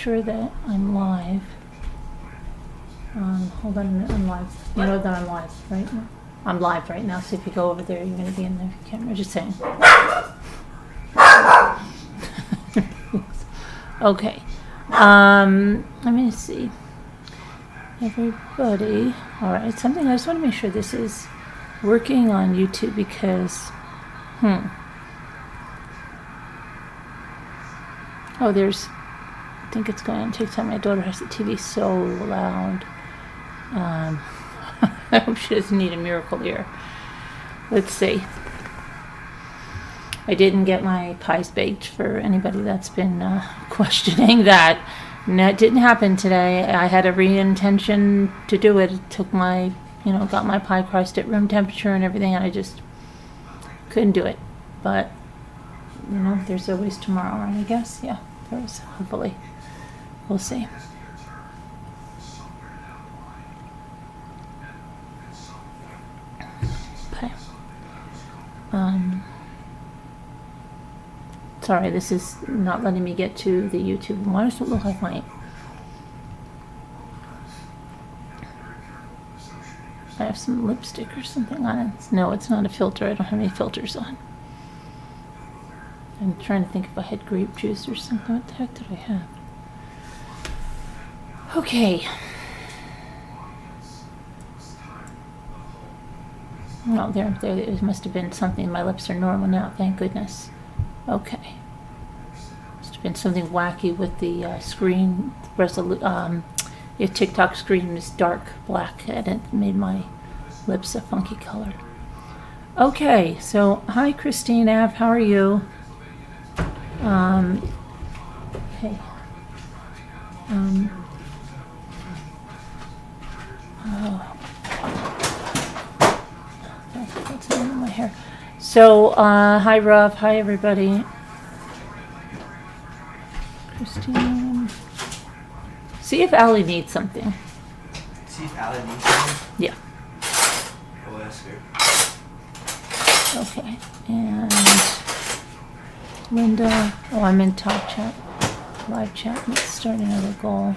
sure that I'm live. Hold on a minute, I'm live. You know that I'm live, right? I'm live right now, so if you go over there, you're going to be in the camera. Just saying. Okay. Let me see. Everybody. All right, something I just want to make sure this is working on YouTube because, Oh, there's, I think it's going on TikTok. My daughter has the TV so loud. I hope she doesn't need a miracle here. Let's see. I didn't get my pies baked for anybody that's been questioning that. And that didn't happen today. I had every intention to do it. It took my, got my pie crust at room temperature and everything, and I just couldn't do it. But, there's always tomorrow, right, I guess? Yeah, there is, hopefully. We'll see. Okay. Sorry, this is not letting me get to the YouTube. Why does it look like I have some lipstick or something on it? No, it's not a filter. I don't have any filters on. I'm trying to think if I had grape juice or something. What the heck did I have? Okay. Oh, there. It must have been something. My lips are normal now, thank goodness. Okay. Must have been something wacky with the screen your TikTok screen is dark black and it made my lips a funky color. Okay, so hi Christine Av, how are you? Hey. That's in my hair. So, hi Rob, hi everybody. Christine. See if Allie needs something. See if Allie needs something? Yeah. I'll ask her. Okay, and Linda. Oh, I'm in top chat, live chat. Let's start another goal.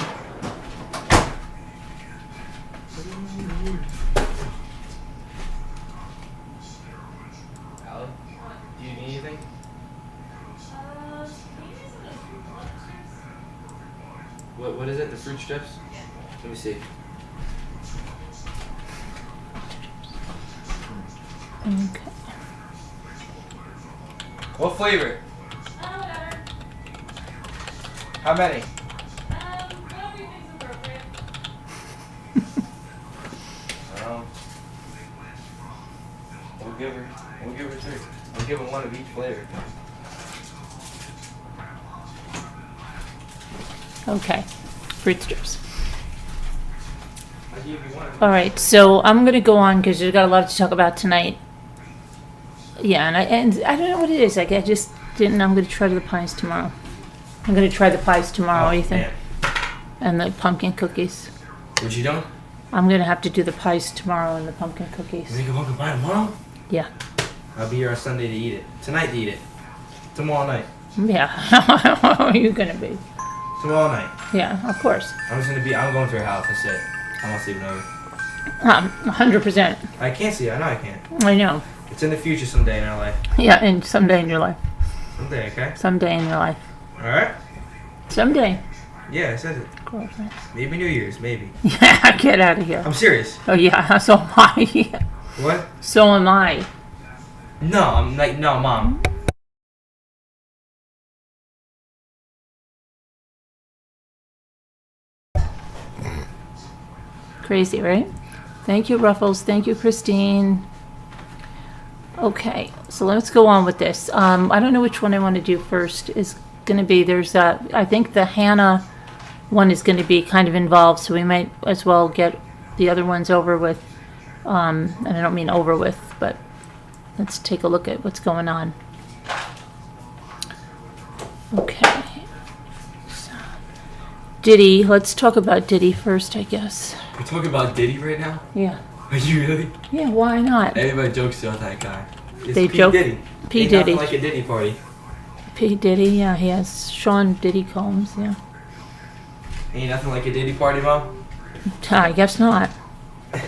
Allie, do you need anything? What is it? The fruit strips? Let me see. Okay. What flavor? Whatever. How many? Whatever you think's appropriate. We'll give her three. We'll give her one of each flavor. Okay. Fruit strips. I'll give you one. All right, so I'm gonna go on because we've got a lot to talk about tonight. Yeah, and I don't know what it is. Like I just didn't. I'm gonna try the pies tomorrow. I'm gonna try the pies tomorrow. What do you think? And the pumpkin cookies. What you doing? I'm gonna have to do the pies tomorrow and the pumpkin cookies. You make a pumpkin pie tomorrow? Yeah. I'll be here on Sunday to eat it. Tonight to eat it. Tomorrow night. Yeah. How are you gonna be? Tomorrow night. Yeah, of course. I'm going to her house. That's it. I'm not sleeping over. 100%. I can't see it. I know I can't. I know. It's in the future someday in our life. Yeah, and someday in your life. Someday, okay? Someday in your life. Alright? Someday. Yeah, I said it. Girlfriend. Maybe New Year's, maybe. Yeah, get out of here. I'm serious. Oh yeah, so am I. What? So am I. No, I'm like, no, Mom. Crazy, right? Thank you, Ruffles. Thank you, Christine. Okay, so let's go on with this. I don't know which one I want to do first. Is going to be, I think the Hannah one is going to be kind of involved, so we might as well get the other ones over with. And I don't mean over with, but let's take a look at what's going on. Okay. So, Diddy, let's talk about Diddy first, I guess. We're talking about Diddy right now? Yeah. Are you really? Yeah, why not? Everybody jokes about that guy. It's They P. joke. Diddy. P. Ain't Diddy. nothing like a Diddy party. P. Diddy, yeah, he has Sean Diddy Combs, yeah. Ain't nothing like a Diddy party, Mom? I guess not.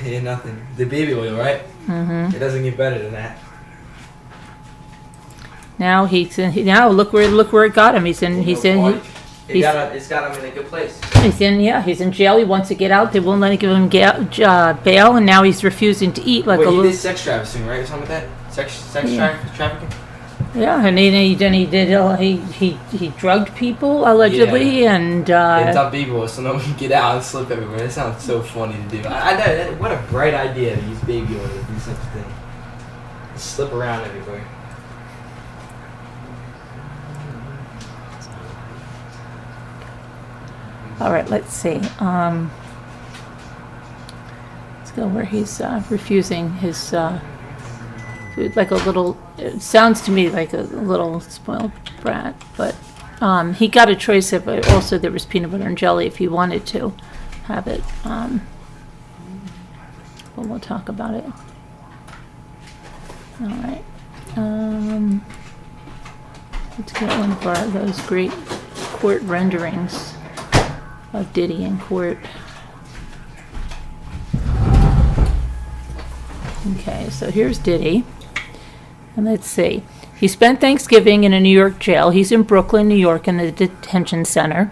Ain't nothing. The baby oil, right? Mm-hmm. It doesn't get better than that. Now look where it got him. He's in It's got him in a good place. he's in jail. He wants to get out. They won't let him give him bail, and now he's refusing to eat like Wait, a he little. did sex trafficking, right? Or something like that? Sex trafficking? Yeah, and he drugged people allegedly, and It's on baby oil so no one can get out and slip everywhere. That sounds so funny to do. I know, what a bright idea to use baby oil to do such a thing. Slip around everywhere. all right. Let's see. Let's go where he's refusing his food, like a little. It sounds to me like a little spoiled brat, but he got a choice of it. Also, there was peanut butter and jelly if he wanted to have it. But we'll talk about it. All right. Let's get one of those great court renderings of Diddy in court. Okay, so here's Diddy. And let's see. He spent Thanksgiving in a New York jail. He's in Brooklyn, New York, in the detention center,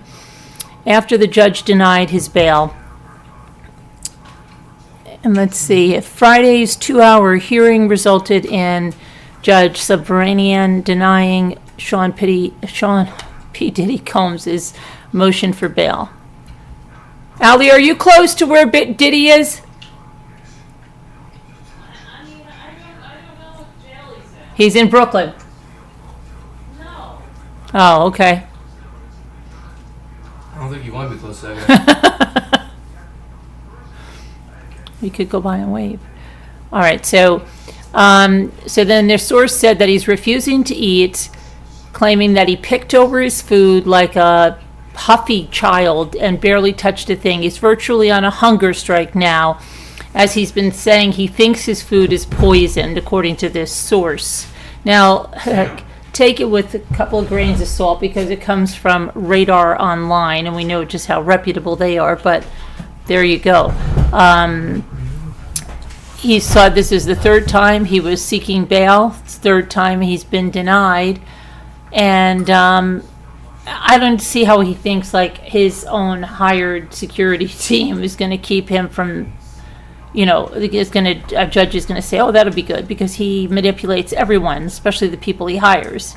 after the judge denied his bail. And let's see. Friday's 2-hour hearing resulted in Judge Subramanian denying Sean P. Diddy Combs' motion for bail. Allie, are you close to where Diddy is? I mean, I don't know what jail he's in. He's in Brooklyn. No. Oh, okay. I don't think you want to be close to that guy. We could go by and wave. All right, so then their source said that he's refusing to eat, claiming that he picked over his food like a huffy child and barely touched a thing. He's virtually on a hunger strike now, as he's been saying he thinks his food is poisoned, according to this source. Now, take it with a couple of grains of salt because it comes from Radar Online, and we know just how reputable they are, but there you go. He saw this is the third time he was seeking bail. It's the third time he's been denied. And I don't see how he thinks like his own hired security team is going to keep him from, a judge is going to say, oh, that'll be good, because he manipulates everyone, especially the people he hires.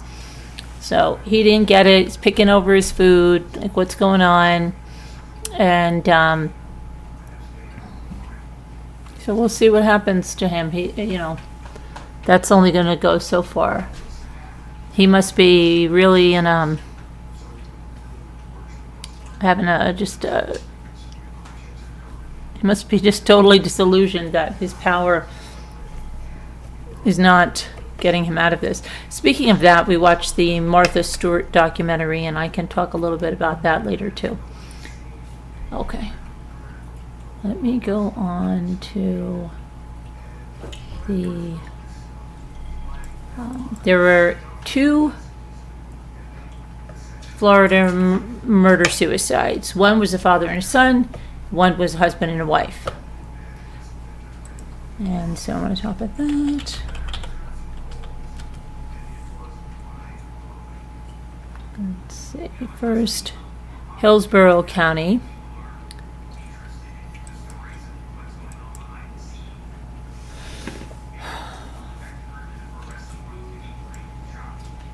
So he didn't get it. He's picking over his food, like what's going on. And so we'll see what happens to him. That's only going to go so far. He must be really in he must be just totally disillusioned that his power is not getting him out of this. Speaking of that, we watched the Martha Stewart documentary, and I can talk a little bit about that later too. Okay. Let me go on to the... there were 2 Florida murder-suicides. One was a father and a son. One was a husband and a wife. And so I'm going to talk about that. Let's see. First, Hillsborough County.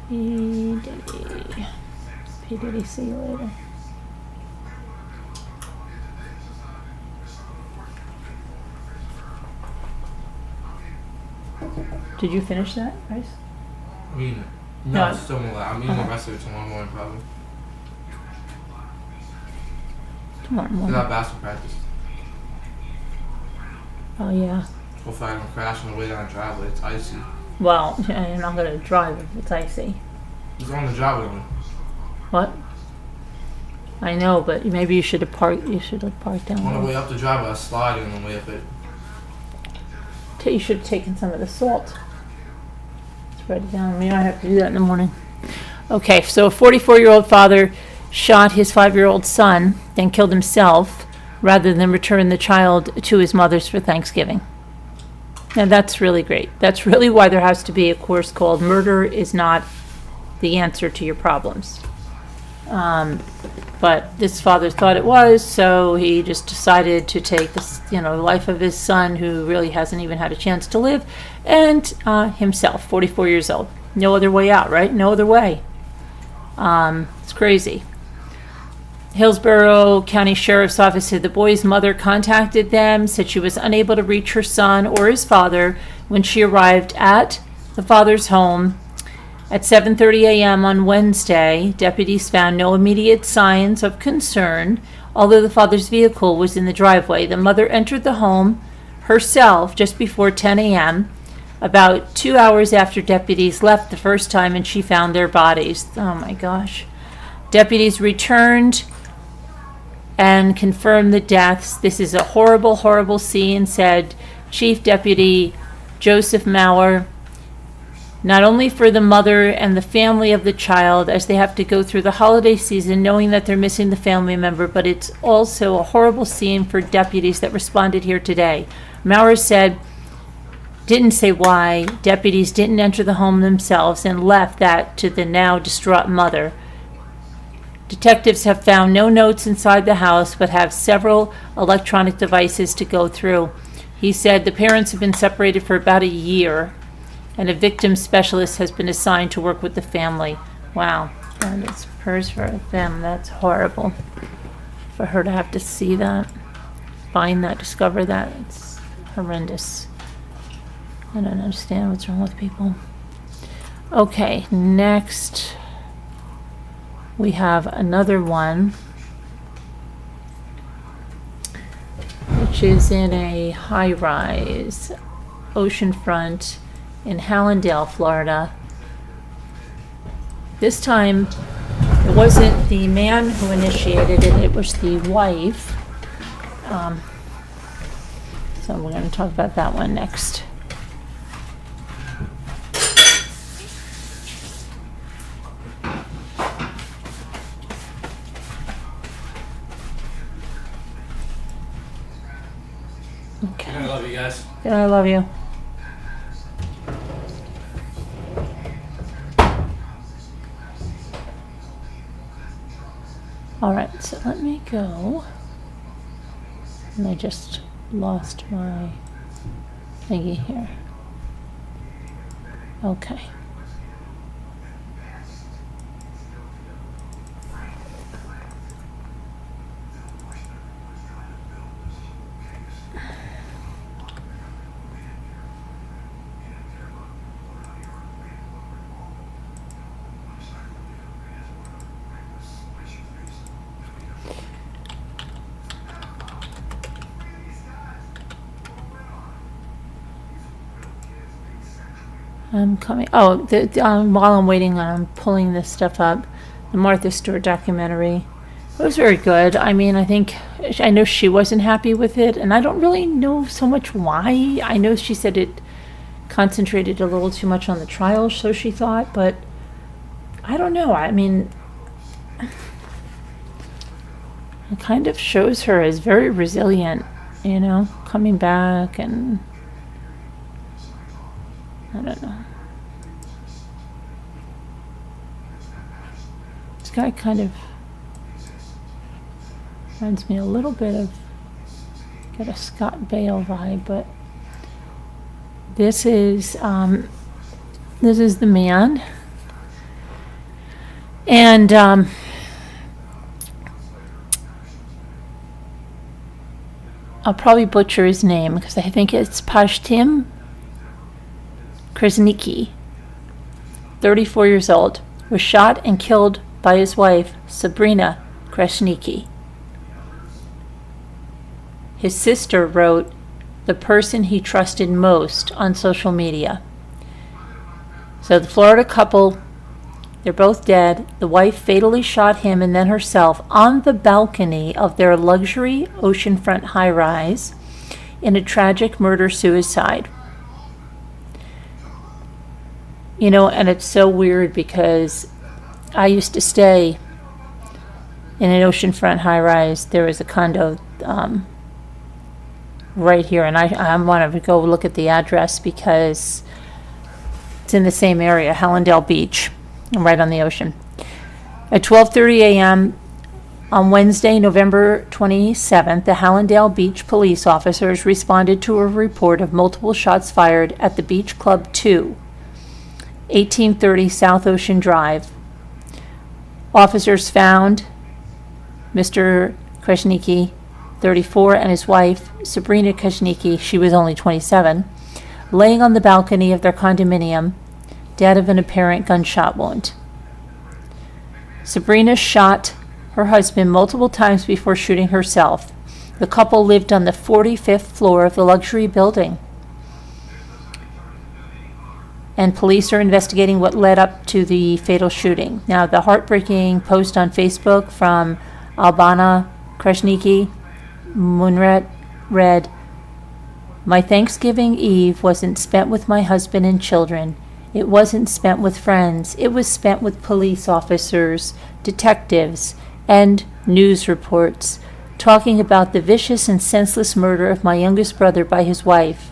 P. Diddy, see you later. Did you finish that, Bryce? I'm eating it. No. No, it's still more. I'm eating the rest of it tomorrow morning, probably. Tomorrow We morning. got basketball practice. Oh, yeah. Hopefully I don't crash on the way down the driveway. It's icy. Well, you're not going to drive if it's icy. It's on the driveway. What? I know, but maybe you should have parked. You should have parked down On the there. way up the driveway, I slide on the way up it. You should have taken some of the salt. Spread it down. Maybe I have to do that in the morning. Okay, so a 44-year-old father shot his 5-year-old son, then killed himself, rather than return the child to his mother's for Thanksgiving. Now that's really great. That's really why there has to be a course called Murder is Not the Answer to Your Problems. But this father thought it was, so he just decided to take the life of his son, who really hasn't even had a chance to live, and himself, 44 years old. No other way out, right? No other way. It's crazy. Hillsborough County Sheriff's Office said the boy's mother contacted them, said she was unable to reach her son or his father when she arrived at the father's home at 7:30 a.m. on Wednesday. Deputies found no immediate signs of concern, although the father's vehicle was in the driveway. The mother entered the home herself just before 10 a.m., about 2 hours after deputies left the first time, and she found their bodies. Oh my gosh. Deputies returned and confirmed the deaths. This is a horrible, horrible scene, said Chief Deputy Joseph Maurer. Not only for the mother and the family of the child, as they have to go through the holiday season knowing that they're missing the family member, but it's also a horrible scene for deputies that responded here today. Maurer didn't say why deputies didn't enter the home themselves and left that to the now distraught mother. Detectives have found no notes inside the house, but have several electronic devices to go through. He said the parents have been separated for about a year, and a victim specialist has been assigned to work with the family. Wow, and it's hers for them. That's horrible. For her to have to see that, find that, discover that, it's horrendous. I don't understand what's wrong with people. Okay, next we have another one, which is in a high-rise, Oceanfront in Hallandale, Florida. This time, it wasn't the man who initiated it, it was the wife. So we're going to talk about that one next. Okay. I love you guys. Good, I love you. All right, so let me go. And I just lost my thingy here. Okay. I'm coming. Oh, while I'm waiting, I'm pulling this stuff up. The Martha Stewart documentary. It was very good. I mean, I know she wasn't happy with it, and I don't really know so much why. I know she said it concentrated a little too much on the trial, so she thought, but I don't know. I mean, it kind of shows her as very resilient, coming back, and I don't know. This guy kind of reminds me a little bit of, get a Scott Baio vibe, but this is the man, and I'll probably butcher his name because I think it's Pashtim Krasnicki, 34 years old, was shot and killed by his wife, Sabrina Krasnicki. His sister wrote, "The person he trusted most," on social media. So the Florida couple, they're both dead. The wife fatally shot him and then herself on the balcony of their luxury oceanfront high-rise in a tragic murder-suicide. And it's so weird because I used to stay in an oceanfront high-rise. There is a condo right here, and I want to go look at the address because it's in the same area, Hallandale Beach, and right on the ocean. At 12:30 a.m. on Wednesday, November 27th, the Hallandale Beach police officers responded to a report of multiple shots fired at the Beach Club 2, 1830 South Ocean Drive. Officers found Mr. Krasnicki, 34, and his wife, Sabrina Krasnicki, she was only 27, laying on the balcony of their condominium, dead of an apparent gunshot wound. Sabrina shot her husband multiple times before shooting herself. The couple lived on the 45th floor of the luxury building, and police are investigating what led up to the fatal shooting. Now, the heartbreaking post on Facebook from Albana Krasnicki Munret read, "My Thanksgiving Eve wasn't spent with my husband and children. It wasn't spent with friends. It was spent with police officers, detectives, and news reports, talking about the vicious and senseless murder of my youngest brother by his wife."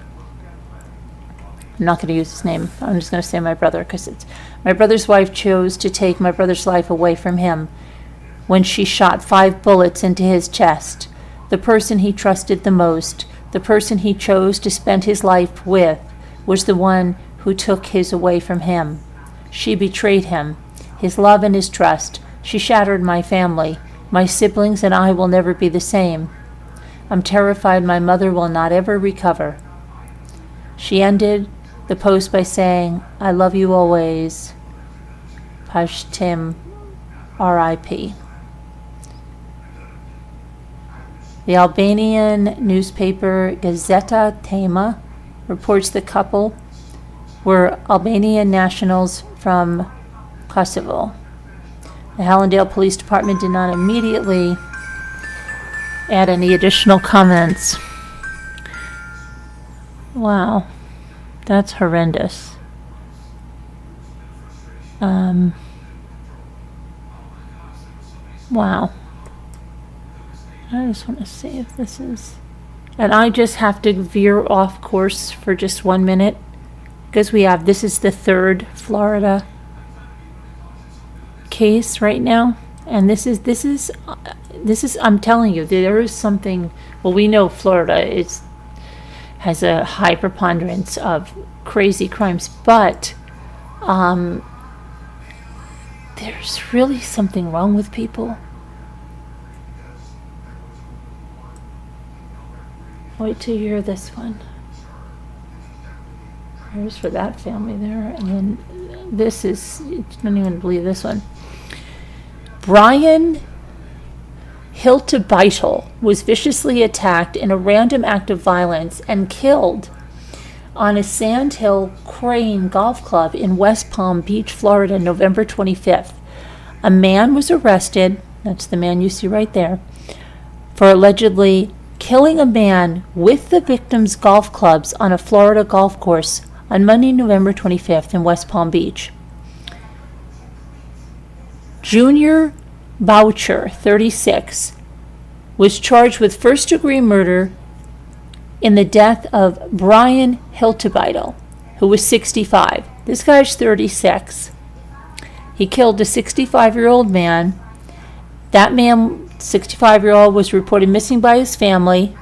I'm not going to use his name. I'm just going to say my brother, because it's my brother's wife chose to take my brother's life away from him when she shot 5 bullets into his chest. The person he trusted the most, the person he chose to spend his life with, was the one who took his away from him. She betrayed him, his love and his trust. She shattered my family. My siblings and I will never be the same. I'm terrified my mother will not ever recover. She ended the post by saying, "I love you always. Pashtim, R.I.P." The Albanian newspaper Gazeta Tema reports the couple were Albanian nationals from Kosovo. The Hallandale Police Department did not immediately add any additional comments. Wow, that's horrendous. Wow. I just want to see if this is... And I just have to veer off course for just 1 minute, because this is the 3rd Florida case right now, and this is I'm telling you, there is something. Well, we know Florida has a high preponderance of crazy crimes, but there's really something wrong with people. Wait till you hear this one. Here's for that family there, and then this is, I don't even believe this one. Brian Hiltebeitel was viciously attacked in a random act of violence and killed on a Sandhill Crane Golf Club in West Palm Beach, Florida, November 25th. A man was arrested, that's the man you see right there, for allegedly killing a man with the victim's golf clubs on a Florida golf course on Monday, November 25th in West Palm Beach. Junior Boucher, 36, was charged with first-degree murder in the death of Brian Hiltebeitel, who was 65. This guy's 36. He killed a 65-year-old man. That man, 65-year-old, was reported missing by his family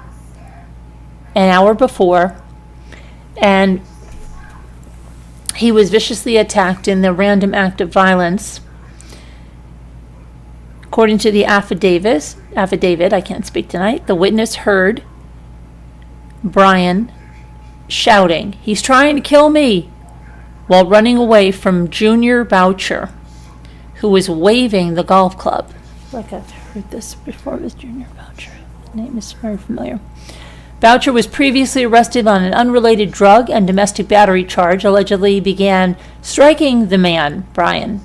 an hour before, and he was viciously attacked in the random act of violence. According to the affidavit, I can't speak tonight, the witness heard Brian shouting, "He's trying to kill me," while running away from Junior Boucher, who was waving the golf club. Like I've heard this before with Junior Boucher. The name is very familiar. Boucher was previously arrested on an unrelated drug and domestic battery charge, allegedly began striking the man, Brian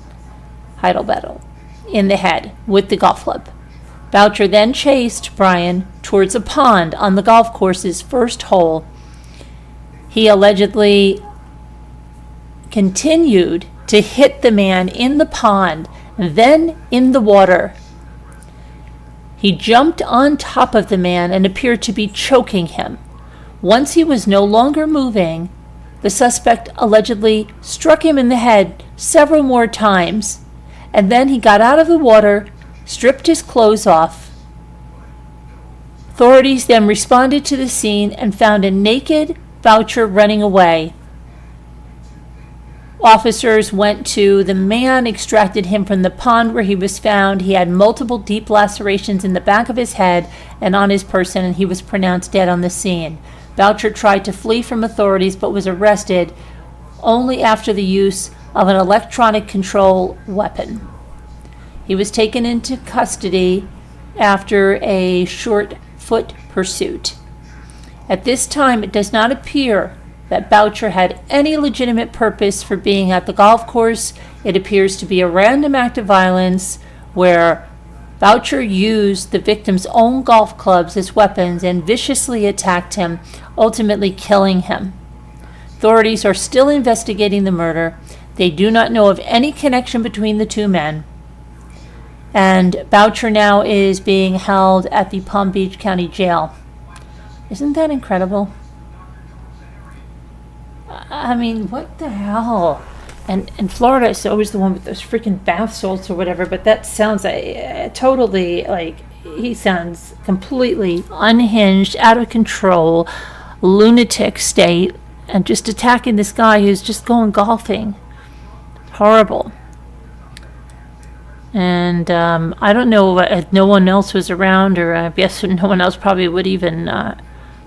Hiltebeitel, in the head with the golf club. Boucher then chased Brian towards a pond on the golf course's first hole. He allegedly continued to hit the man in the pond, then in the water. He jumped on top of the man and appeared to be choking him. Once he was no longer moving, the suspect allegedly struck him in the head several more times, and then he got out of the water, stripped his clothes off. Authorities then responded to the scene and found a naked Boucher running away. Officers went to the man, extracted him from the pond where he was found. He had multiple deep lacerations in the back of his head and on his person, and he was pronounced dead on the scene. Boucher tried to flee from authorities but was arrested only after the use of an electronic control weapon. He was taken into custody after a short-foot pursuit. At this time, it does not appear that Boucher had any legitimate purpose for being at the golf course. It appears to be a random act of violence where Boucher used the victim's own golf clubs as weapons and viciously attacked him, ultimately killing him. Authorities are still investigating the murder. They do not know of any connection between the two men. And Boucher now is being held at the Palm Beach County Jail. Isn't that incredible? I mean, what the hell? And in Florida, it's always the one with those freaking bath salts or whatever, but that sounds totally like, he sounds completely unhinged, out of control, lunatic state, and just attacking this guy who's just going golfing. Horrible. And I don't know if no one else was around, or I guess no one else probably would even,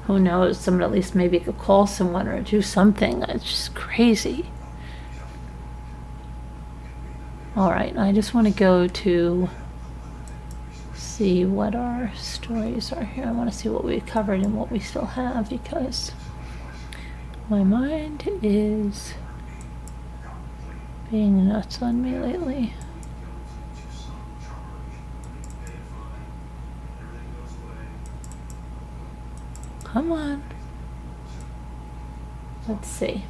who knows, someone at least maybe could call someone or do something. It's just crazy. All right, I just want to go to see what our stories are here. I want to see what we covered and what we still have, because my mind is being nuts on me lately. Come on. Let's see.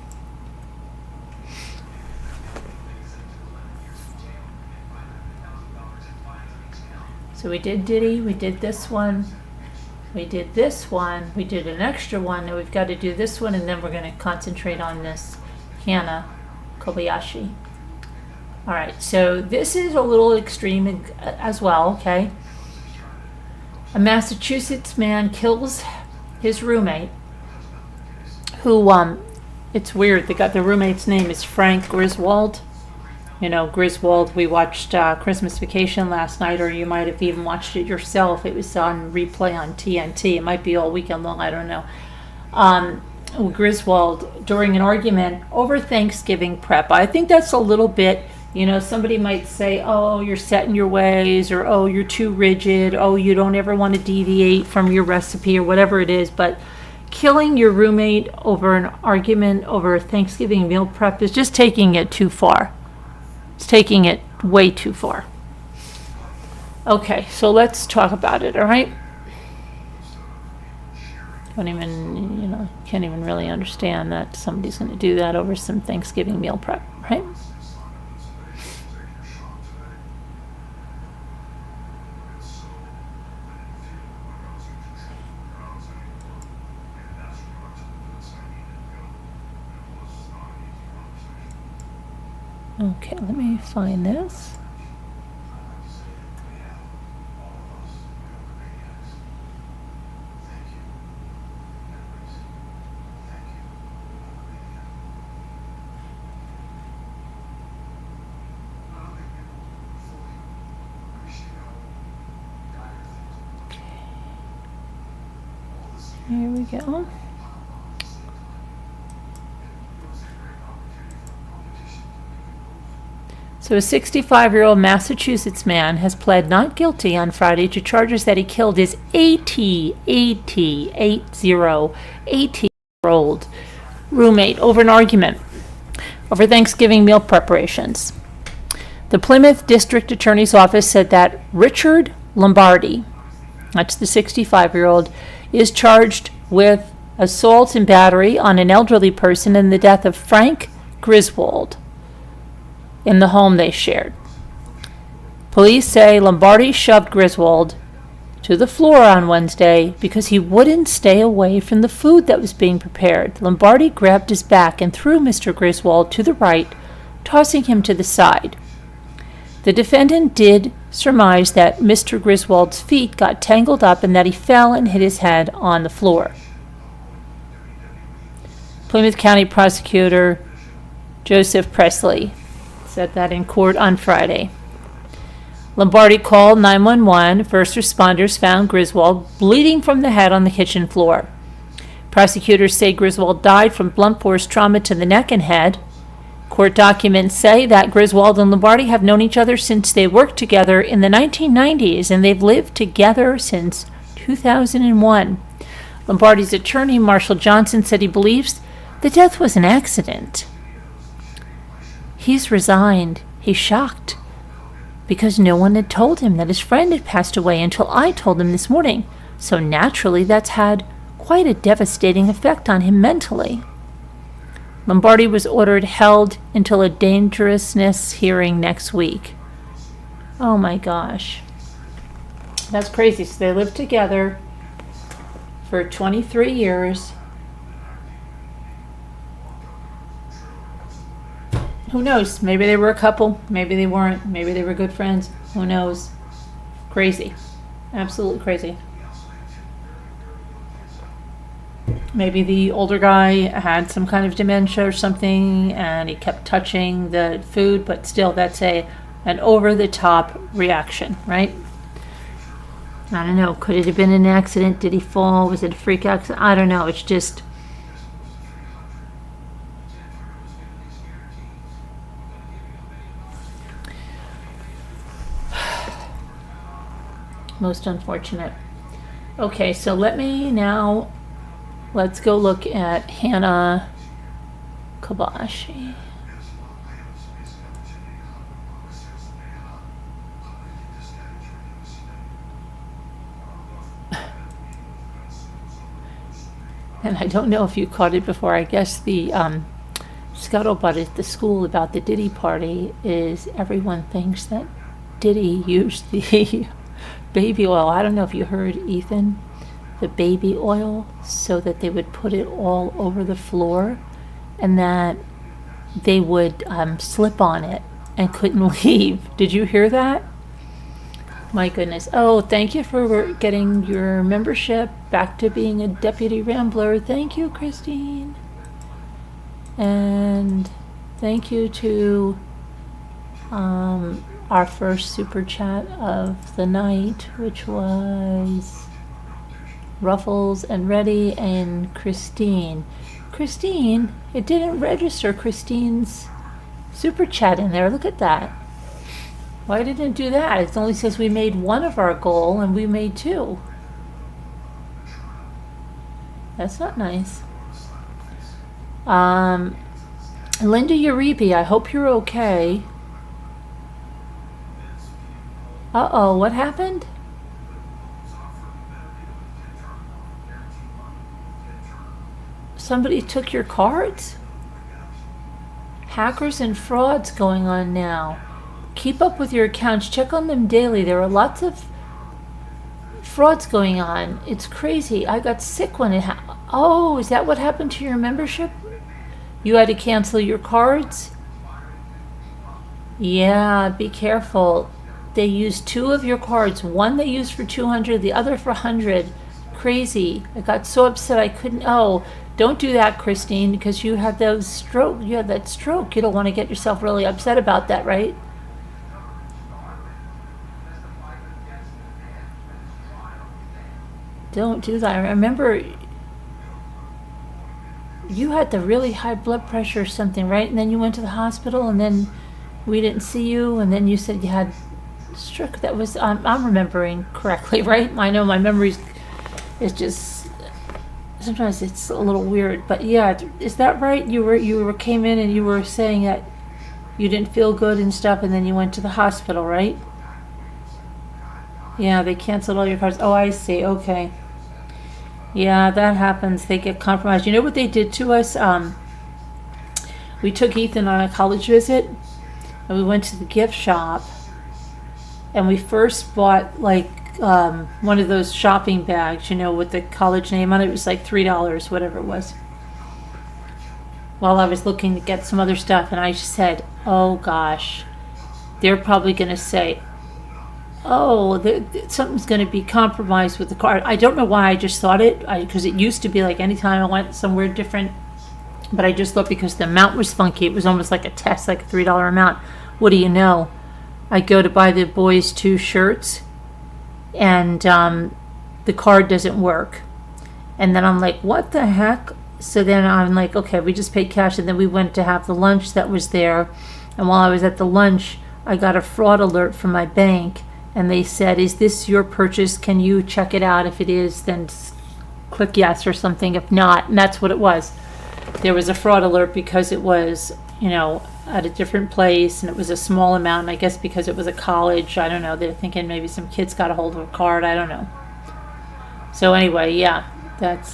So we did Diddy, we did this one, we did this one, we did an extra one, and we've got to do this one, and then we're going to concentrate on this Hannah Kobayashi. All right, so this is a little extreme as well, okay? A Massachusetts man kills his roommate, who, it's weird, the roommate's name is Frank Griswold. You know, Griswold, we watched Christmas Vacation last night, or you might have even watched it yourself. It was on replay on TNT. It might be all weekend long, I don't know. Griswold, during an argument over Thanksgiving prep. I think that's a little bit, you know, somebody might say, oh, you're set in your ways, or oh, you're too rigid, oh, you don't ever want to deviate from your recipe, or whatever it is. But killing your roommate over an argument over Thanksgiving meal prep is just taking it too far. It's taking it way too far. Okay, so let's talk about it, all right? Don't even, can't even really understand that somebody's going to do that over some Thanksgiving meal prep, right? Okay, let me find this. Here we go. So a 65-year-old Massachusetts man has pled not guilty on Friday to charges that he killed his 80-year-old roommate over an argument over Thanksgiving meal preparations. The Plymouth District Attorney's Office said that Richard Lombardi, that's the 65-year-old, is charged with assault and battery on an elderly person in the death of Frank Griswold in the home they shared. Police say Lombardi shoved Griswold to the floor on Wednesday because he wouldn't stay away from the food that was being prepared. Lombardi grabbed his back and threw Mr. Griswold to the right, tossing him to the side. The defendant did surmise that Mr. Griswold's feet got tangled up and that he fell and hit his head on the floor. Plymouth County Prosecutor Joseph Presley said that in court on Friday. Lombardi called 911. First responders found Griswold bleeding from the head on the kitchen floor. Prosecutors say Griswold died from blunt force trauma to the neck and head. Court documents say that Griswold and Lombardi have known each other since they worked together in the 1990s, and they've lived together since 2001. Lombardi's attorney, Marshall Johnson, said he believes the death was an accident. He's resigned. He's shocked because no one had told him that his friend had passed away until I told him this morning. So naturally, that's had quite a devastating effect on him mentally. Lombardi was ordered held until a dangerousness hearing next week. Oh my gosh. That's crazy. So they lived together for 23 years. Who knows? Maybe they were a couple. Maybe they weren't. Maybe they were good friends. Who knows? Crazy. Absolutely crazy. Maybe the older guy had some kind of dementia or something and he kept touching the food, but still that's an over-the-top reaction, right? I don't know. Could it have been an accident? Did he fall? Was it a freak accident? I don't know. It's just... most unfortunate. Okay, so let's go look at Hannah Kobayashi. And I don't know if you caught it before. I guess the scuttlebutt at the school about the Diddy party is everyone thinks that Diddy used the baby oil. I don't know if you heard, Ethan, the baby oil, so that they would put it all over the floor and that they would slip on it and couldn't leave. Did you hear that? My goodness. Oh, thank you for getting your membership back to being a Deputy Rambler. Thank you, Christine. And thank you to our first super chat of the night, which was Ruffles and Reddy and Christine. Christine, it didn't register Christine's super chat in there. Look at that. Why didn't it do that? It only says we made one of our goal and we made two. That's not nice. Linda Uribe, I hope you're okay. Uh-oh, what happened? Somebody took your cards? Hackers and frauds going on now. Keep up with your accounts. Check on them daily. There are lots of frauds going on. It's crazy. I got sick when it happened. Oh, is that what happened to your membership? You had to cancel your cards? Yeah, be careful. They used two of your cards. One they used for 200, the other for 100. Crazy. I got so upset I couldn't. Oh, don't do that, Christine, because you had those stroke. You had that stroke. You don't want to get yourself really upset about that, right? Don't do that. I remember you had the really high blood pressure or something, right? And then you went to the hospital, and then we didn't see you, and then you said you had stroke. That was I'm remembering correctly, right? I know my memory is just sometimes it's a little weird, but yeah, is that right? You came in and you were saying that you didn't feel good and stuff, and then you went to the hospital, right? Yeah, they canceled all your cards. Oh, I see. Okay. Yeah, that happens. They get compromised. You know what they did to us? We took Ethan on a college visit, and we went to the gift shop, and we first bought like one of those shopping bags, with the college name on it. It was like $3, whatever it was. While I was looking to get some other stuff, and I just said, oh gosh, they're probably going to say, oh, something's going to be compromised with the card. I don't know why I just thought it, because it used to be like anytime I went somewhere different, but I just thought because the amount was funky, it was almost like a test, like a $3 amount. What do you know? I go to buy the boys 2 shirts, and the card doesn't work. And then I'm like, what the heck? So then I'm like, okay, we just paid cash, and then we went to have the lunch that was there. And while I was at the lunch, I got a fraud alert from my bank, and they said, is this your purchase? Can you check it out? If it is, then click yes or something. If not, and that's what it was. There was a fraud alert because it was, at a different place, and it was a small amount. And I guess because it was a college, I don't know, they're thinking maybe some kids got a hold of a card. I don't know. So anyway, yeah, that's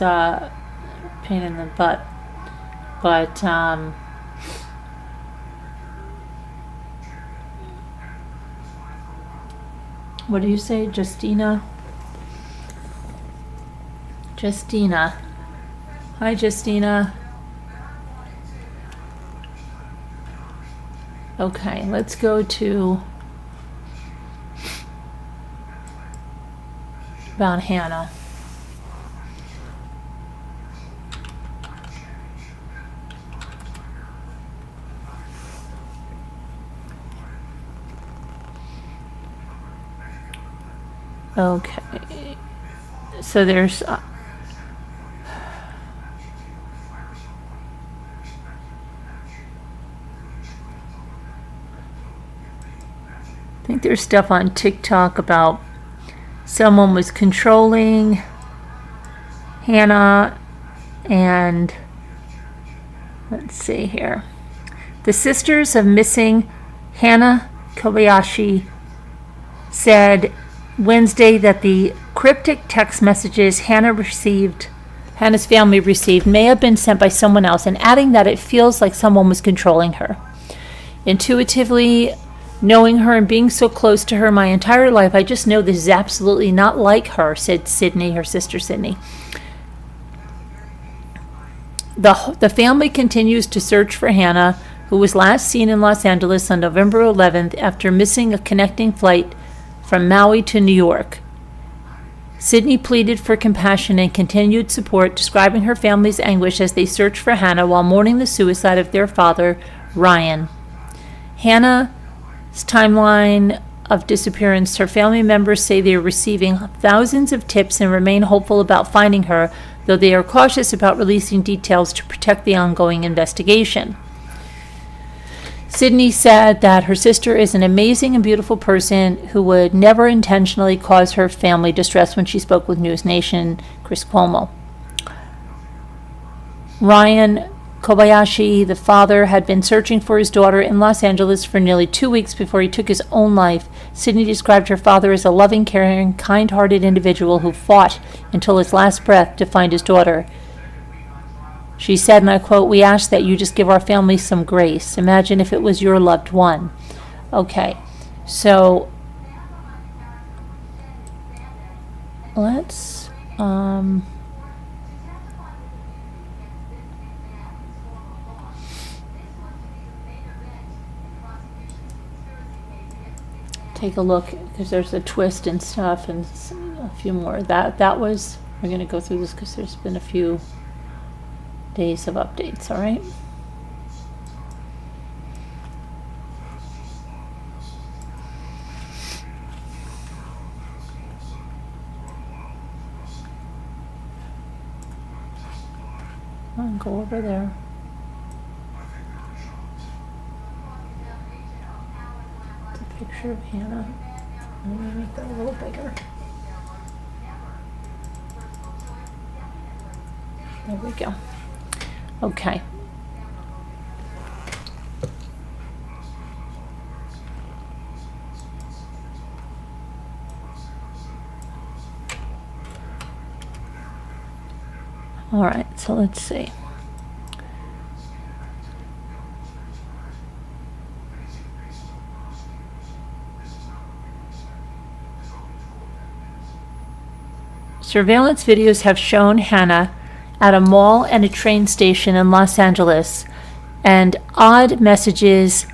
pain in the butt. But what do you say, Justina? Hi, Justina. Okay, let's go to about Hannah. Okay, so there's I think there's stuff on TikTok about someone was controlling Hannah, and let's see here. The sisters of missing Hannah Kobayashi said Wednesday that the cryptic text messages Hannah's family received may have been sent by someone else, and adding that it feels like someone was controlling her. Intuitively, knowing her and being so close to her my entire life, I just know this is absolutely not like her, said Sydney, her sister Sydney. The family continues to search for Hannah, who was last seen in Los Angeles on November 11th after missing a connecting flight from Maui to New York. Sydney pleaded for compassion and continued support, describing her family's anguish as they searched for Hannah while mourning the suicide of their father, Ryan. Hannah's timeline of disappearance. Her family members say they are receiving thousands of tips and remain hopeful about finding her, though they are cautious about releasing details to protect the ongoing investigation. Sydney said that her sister is an amazing and beautiful person who would never intentionally cause her family distress when she spoke with News Nation, Chris Cuomo. Ryan Kobayashi, the father, had been searching for his daughter in Los Angeles for nearly 2 weeks before he took his own life. Sydney described her father as a loving, caring, kind-hearted individual who fought until his last breath to find his daughter. She said, and I quote, "We ask that you just give our family some grace. Imagine if it was your loved one." Okay, so let's take a look, because there's a twist and stuff and a few more. That was, we're going to go through this because there's been a few days of updates, all right? Come on, go over there. It's a picture of Hannah. I'm going to make that a little bigger. There we go. Okay. All right, so let's see. Surveillance videos have shown Hannah at a mall and a train station in Los Angeles, and odd messages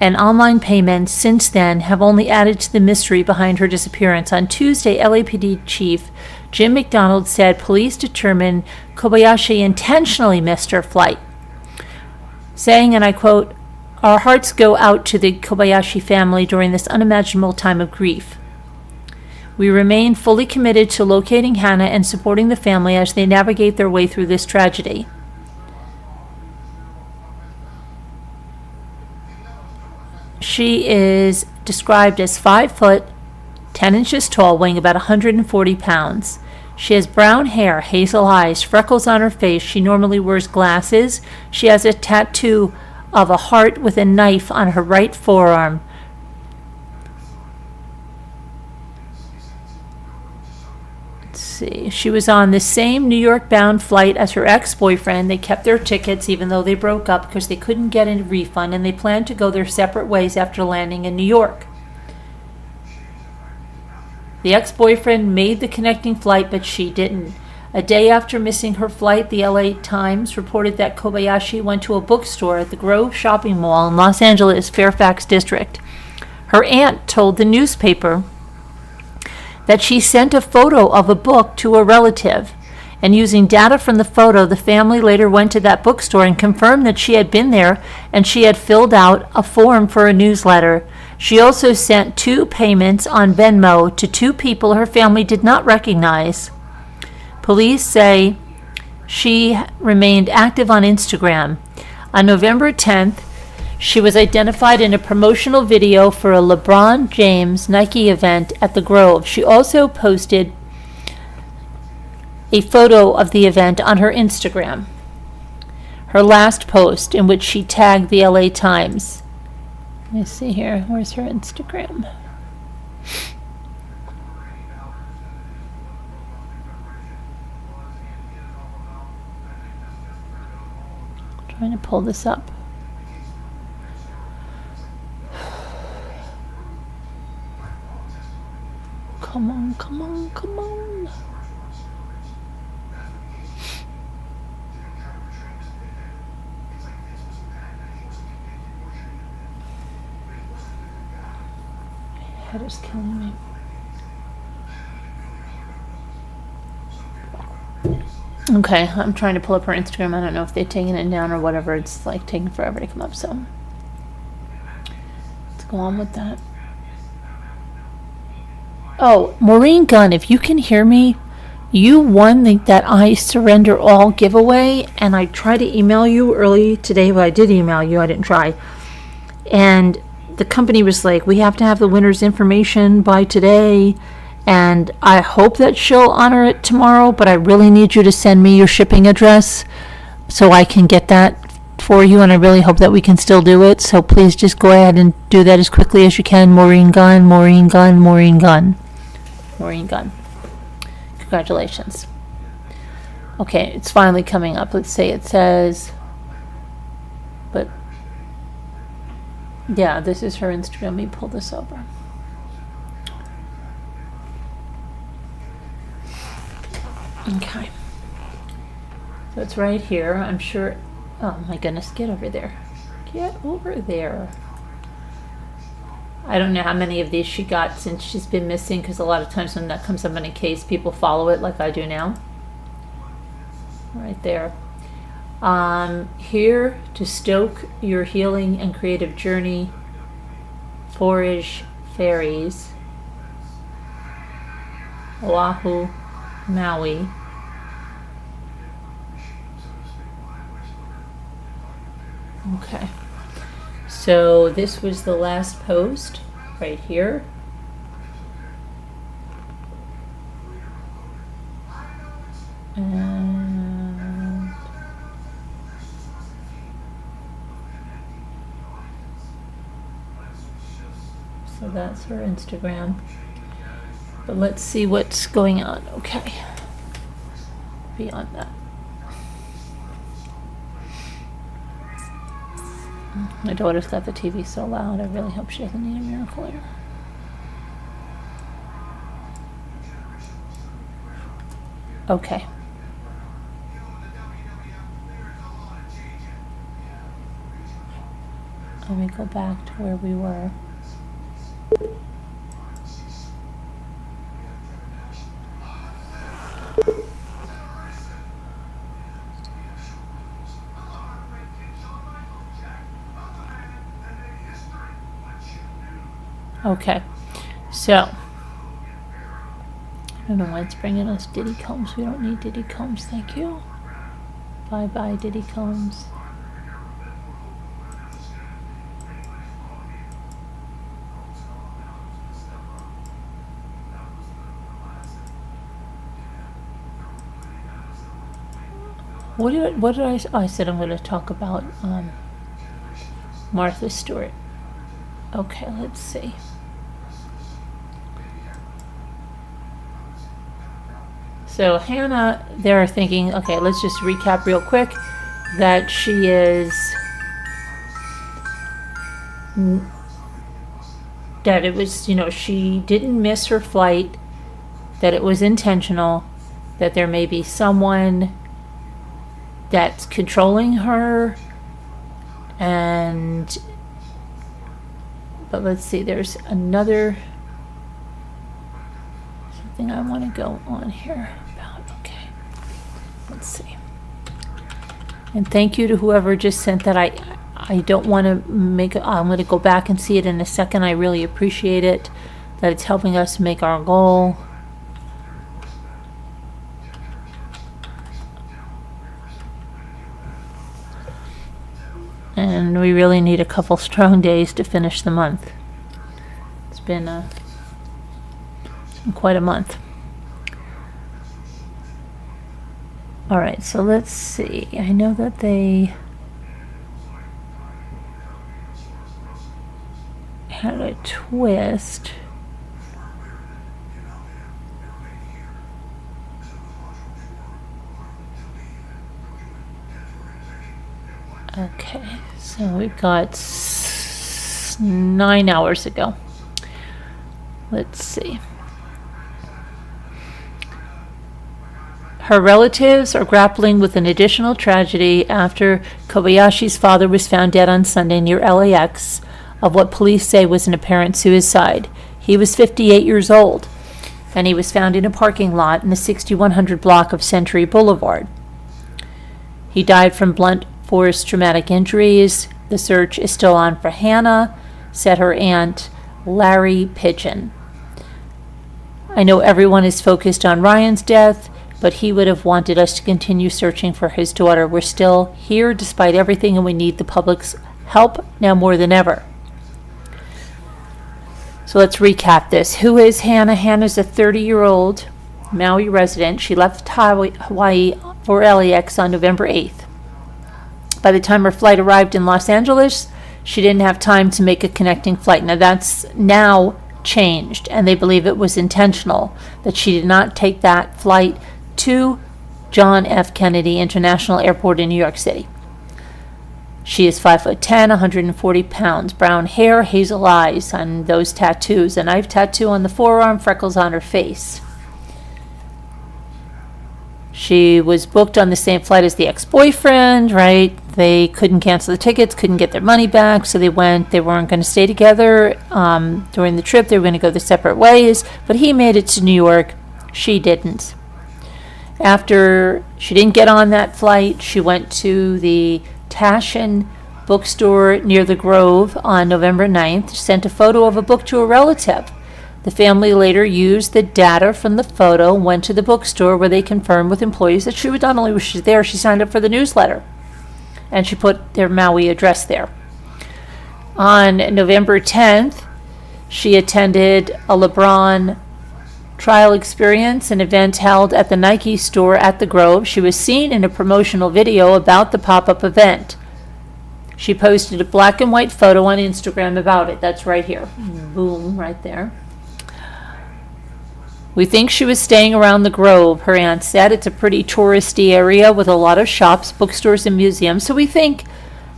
and online payments since then have only added to the mystery behind her disappearance. On Tuesday, LAPD Chief Jim McDonald said police determined Kobayashi intentionally missed her flight, saying, and I quote, "Our hearts go out to the Kobayashi family during this unimaginable time of grief. We remain fully committed to locating Hannah and supporting the family as they navigate their way through this tragedy." She is described as 5 foot, 10 inches tall, weighing about 140 pounds. She has brown hair, hazel eyes, freckles on her face. She normally wears glasses. She has a tattoo of a heart with a knife on her right forearm. Let's see. She was on the same New York-bound flight as her ex-boyfriend. They kept their tickets even though they broke up because they couldn't get a refund, and they planned to go their separate ways after landing in New York. The ex-boyfriend made the connecting flight, but she didn't. A day after missing her flight, the LA Times reported that Kobayashi went to a bookstore at the Grove Shopping Mall in Los Angeles, Fairfax District. Her aunt told the newspaper that she sent a photo of a book to a relative, and using data from the photo, the family later went to that bookstore and confirmed that she had been there and she had filled out a form for a newsletter. She also sent 2 payments on Venmo to 2 people her family did not recognize. Police say she remained active on Instagram. On November 10th, she was identified in a promotional video for a LeBron James Nike event at the Grove. She also posted a photo of the event on her Instagram, her last post, in which she tagged the LA Times. Let me see here. Where's her Instagram? I'm trying to pull this up. Come on, come on, come on. My head is killing me. Okay, I'm trying to pull up her Instagram. I don't know if they've taken it down or whatever. It's like taking forever to come up, so let's go on with that. Oh, Maureen Gunn, if you can hear me, you won that I Surrender All giveaway, and I tried to email you early today. Well, I did email you. I didn't try. And the company was like, we have to have the winner's information by today, and I hope that she'll honor it tomorrow, but I really need you to send me your shipping address so I can get that for you, and I really hope that we can still do it. So please just go ahead and do that as quickly as you can. Maureen Gunn, Maureen Gunn, Maureen Gunn. Maureen Gunn. Congratulations. Okay, it's finally coming up. Let's see, it says, but yeah, this is her Instagram. Let me pull this over. Okay. So it's right here. I'm sure. Oh my goodness, get over there. Get over there. I don't know how many of these she got since she's been missing, because a lot of times when that comes up in a case, people follow it like I do now. Right there. Here to stoke your healing and creative journey, Forage Fairies, Oahu, Maui. Okay. So this was the last post right here. And so that's her Instagram. But let's see what's going on. Okay. Beyond that. My daughter's got the TV so loud. I really hope she doesn't need a miracle here. Okay. Let me go back to where we were. Okay, so I don't know why it's bringing us Diddy Combs. We don't need Diddy Combs, thank you. Bye bye, Diddy Combs. What did I said I'm going to talk about Martha Stewart. Okay, let's see. So Hannah, they're thinking, okay, let's just recap real quick, that she is, that it was, she didn't miss her flight, that it was intentional, that there may be someone that's controlling her, but let's see, there's another, something I want to go on here. Okay, let's see. And thank you to whoever just sent that. I don't want to make I'm going to go back and see it in a second. I really appreciate it, that it's helping us make our goal. And we really need a couple strong days to finish the month. It's been quite a month. All right, so let's see. I know that they had a twist. Okay, so we've got 9 hours ago. Let's see. Her relatives are grappling with an additional tragedy after Kobayashi's father was found dead on Sunday near LAX of what police say was an apparent suicide. He was 58 years old, and he was found in a parking lot in the 6100 block of Century Boulevard. He died from blunt force traumatic injuries. The search is still on for Hannah, said her aunt, Larry Pigeon. I know everyone is focused on Ryan's death, but he would have wanted us to continue searching for his daughter. We're still here despite everything, and we need the public's help now more than ever. So let's recap this. Who is Hannah? Hannah's a 30-year-old Maui resident. She left Hawaii for LAX on November 8th. By the time her flight arrived in Los Angeles, she didn't have time to make a connecting flight. Now that's now changed, and they believe it was intentional, that she did not take that flight to John F. Kennedy International Airport in New York City. She is 5'10", 140 pounds, brown hair, hazel eyes, and those tattoos. A knife tattoo on the forearm, freckles on her face. She was booked on the same flight as the ex-boyfriend, right? They couldn't cancel the tickets, couldn't get their money back, so they weren't going to stay together during the trip. They were going to go their separate ways, but he made it to New York. She didn't. After she didn't get on that flight, she went to the Taschen bookstore near the Grove on November 9th, sent a photo of a book to a relative. The family later used the data from the photo, went to the bookstore where they confirmed with employees that not only was she there, she signed up for the newsletter. And she put their Maui address there. On November 10th, she attended a LeBron trial experience, an event held at the Nike store at the Grove. She was seen in a promotional video about the pop-up event. She posted a black and white photo on Instagram about it. That's right here. Boom, right there. We think she was staying around the Grove, her aunt said. It's a pretty touristy area with a lot of shops, bookstores, and museums, so we think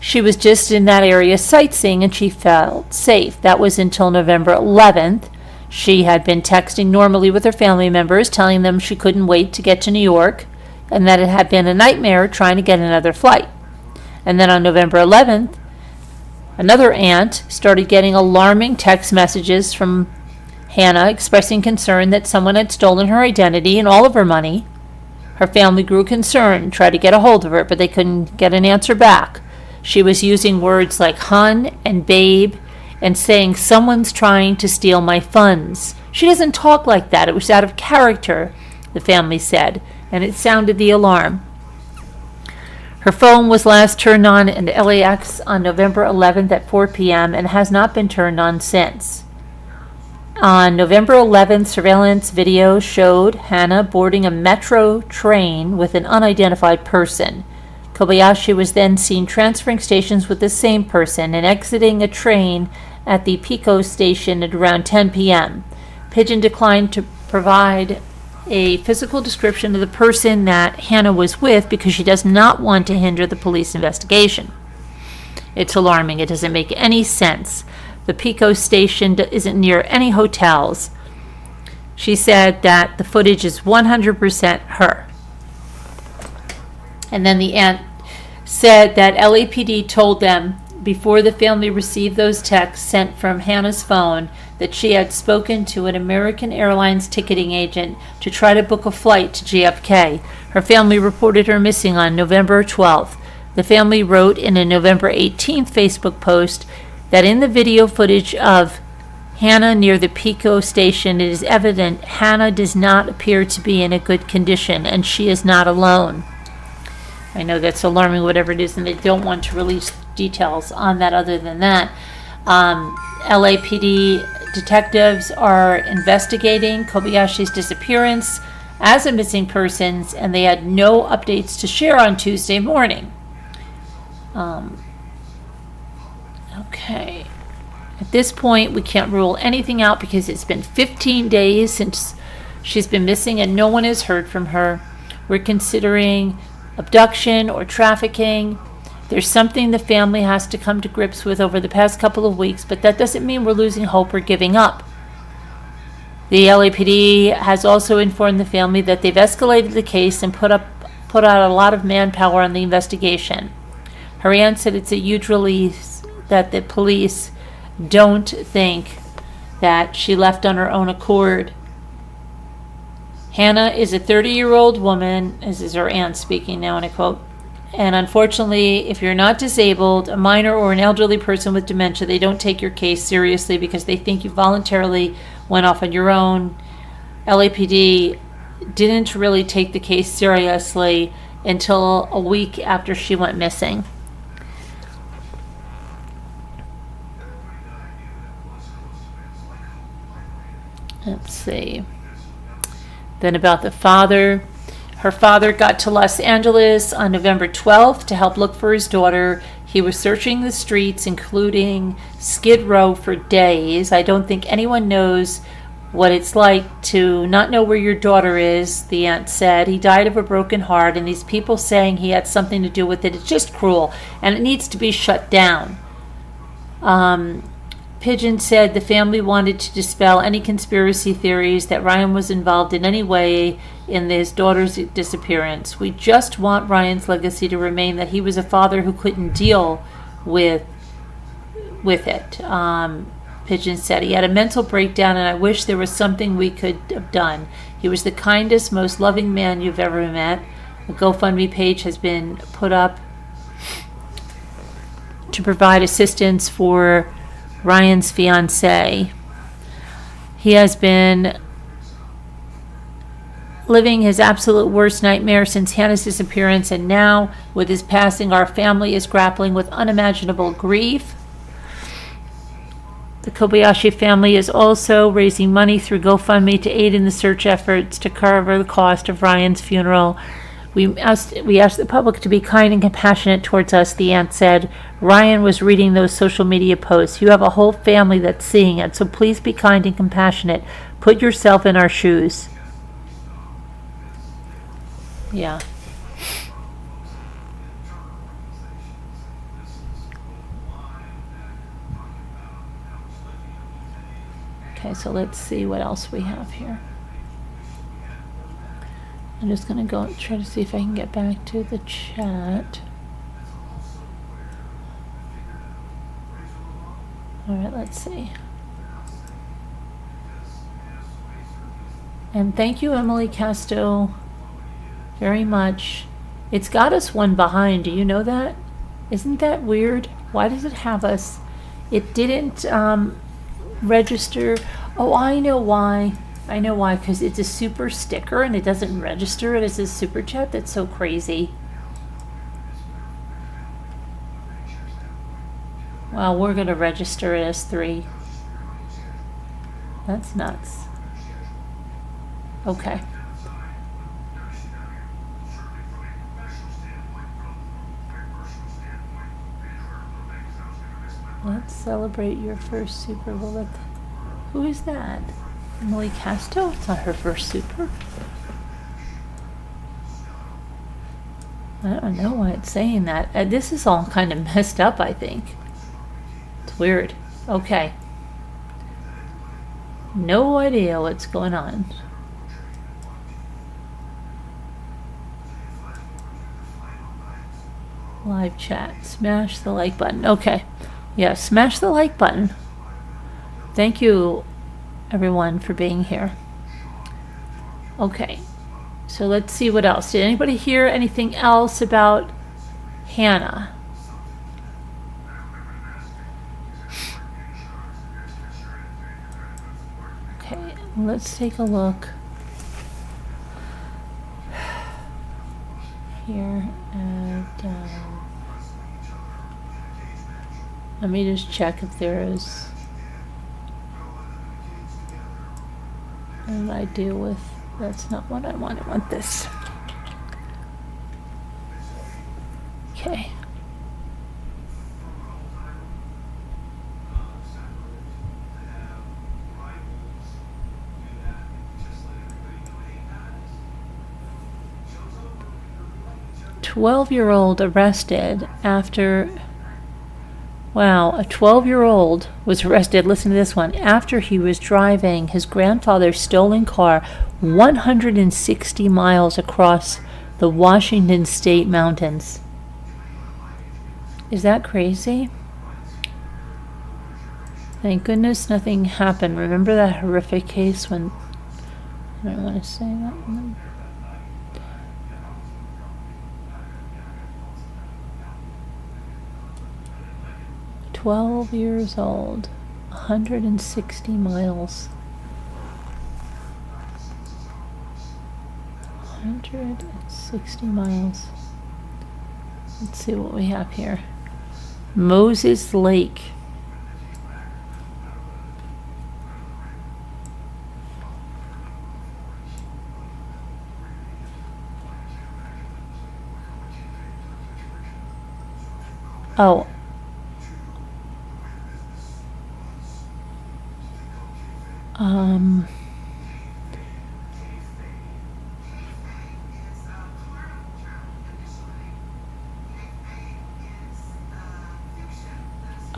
she was just in that area sightseeing and she felt safe. That was until November 11th. She had been texting normally with her family members, telling them she couldn't wait to get to New York, and that it had been a nightmare trying to get another flight. And then on November 11th, another aunt started getting alarming text messages from Hannah expressing concern that someone had stolen her identity and all of her money. Her family grew concerned, tried to get a hold of her, but they couldn't get an answer back. She was using words like hun and babe and saying someone's trying to steal my funds. She doesn't talk like that. It was out of character, the family said, and it sounded the alarm. Her phone was last turned on in LAX on November 11th at 4 p.m. and has not been turned on since. On November 11th, surveillance video showed Hannah boarding a metro train with an unidentified person. Kobayashi was then seen transferring stations with the same person and exiting a train at the Pico station at around 10 p.m. Pigeon declined to provide a physical description of the person that Hannah was with because she does not want to hinder the police investigation. It's alarming. It doesn't make any sense. The Pico station isn't near any hotels. She said that the footage is 100% her. And then the aunt said that LAPD told them before the family received those texts sent from Hannah's phone that she had spoken to an American Airlines ticketing agent to try to book a flight to JFK. Her family reported her missing on November 12th. The family wrote in a November 18th Facebook post that in the video footage of Hannah near the Pico station, it is evident Hannah does not appear to be in a good condition, and she is not alone. I know that's alarming, whatever it is, and they don't want to release details on that other than that. LAPD detectives are investigating Kobayashi's disappearance as a missing person, and they had no updates to share on Tuesday morning. Okay. At this point, we can't rule anything out because it's been 15 days since she's been missing and no one has heard from her. We're considering abduction or trafficking. There's something the family has to come to grips with over the past couple of weeks, but that doesn't mean we're losing hope or giving up. The LAPD has also informed the family that they've escalated the case and put out a lot of manpower on the investigation. Her aunt said it's a huge relief that the police don't think that she left on her own accord. Hannah is a 30-year-old woman, this is her aunt speaking now, and I quote, and unfortunately, if you're not disabled, a minor or an elderly person with dementia, they don't take your case seriously because they think you voluntarily went off on your own. LAPD didn't really take the case seriously until a week after she went missing. Let's see. Then about the father. Her father got to Los Angeles on November 12th to help look for his daughter. He was searching the streets, including Skid Row, for days. I don't think anyone knows what it's like to not know where your daughter is, the aunt said. He died of a broken heart, and these people saying he had something to do with it, it's just cruel, and it needs to be shut down. Pigeon said the family wanted to dispel any conspiracy theories that Ryan was involved in any way in his daughter's disappearance. We just want Ryan's legacy to remain that he was a father who couldn't deal with it. Pigeon said he had a mental breakdown, and I wish there was something we could have done. He was the kindest, most loving man you've ever met. A GoFundMe page has been put up to provide assistance for Ryan's fiancée. He has been living his absolute worst nightmare since Hannah's disappearance, and now, with his passing, our family is grappling with unimaginable grief. The Kobayashi family is also raising money through GoFundMe to aid in the search efforts to cover the cost of Ryan's funeral. We asked the public to be kind and compassionate towards us, the aunt said. Ryan was reading those social media posts. You have a whole family that's seeing it, so please be kind and compassionate. Put yourself in our shoes. Yeah. Okay, so let's see what else we have here. I'm just gonna go try to see if I can get back to the chat. All right, let's see. And thank you, Emily Casto, very much. It's got us one behind. Do you know that? Isn't that weird? Why does it have us? It didn't register. Oh, I know why. I know why, because it's a super sticker and it doesn't register it as a super chat. That's so crazy. Well, we're going to register it as 3. That's nuts. Okay. Let's celebrate your first Super Bowl. Who is that? Emily Casto? It's not her first Super. I don't know why it's saying that. This is all kind of messed up, I think. It's weird. Okay. No idea what's going on. Live chat. Smash the like button. Okay. Yeah, smash the like button. Thank you, everyone, for being here. Okay. So let's see what else. Did anybody hear anything else about Hannah? Okay, let's take a look here at let me just check if there is what I deal with. That's not what I want. I want this. Okay. "12-year-old arrested after..." Wow, a 12-year-old was arrested, listen to this one, after he was driving his grandfather's stolen car 160 miles across the Washington State mountains. Is that crazy? Thank goodness nothing happened. Remember that horrific case when... I don't want to say that. 12 years old, 160 miles. 160 miles. Let's see what we have here. Moses Lake. Oh.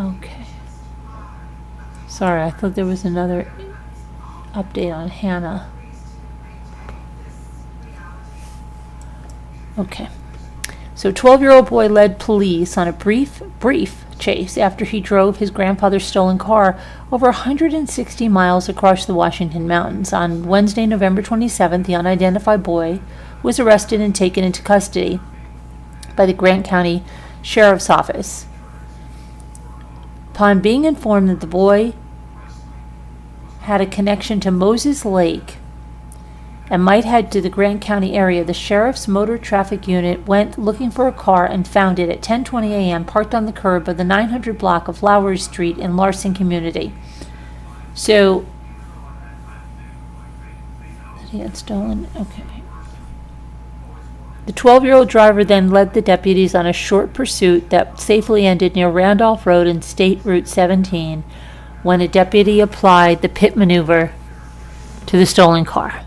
Okay. Sorry, I thought there was another update on Hannah. Okay. So 12-year-old boy led police on a brief chase after he drove his grandfather's stolen car over 160 miles across the Washington mountains. On Wednesday, November 27th, the unidentified boy was arrested and taken into custody by the Grant County Sheriff's Office. Upon being informed that the boy had a connection to Moses Lake and might head to the Grant County area, the sheriff's motor traffic unit went looking for a car and found it at 10:20 a.m. parked on the curb of the 900 block of Lowry Street in Larson community. So, he had stolen. Okay. The 12-year-old driver then led the deputies on a short pursuit that safely ended near Randolph Road and State Route 17 when a deputy applied the pit maneuver to the stolen car.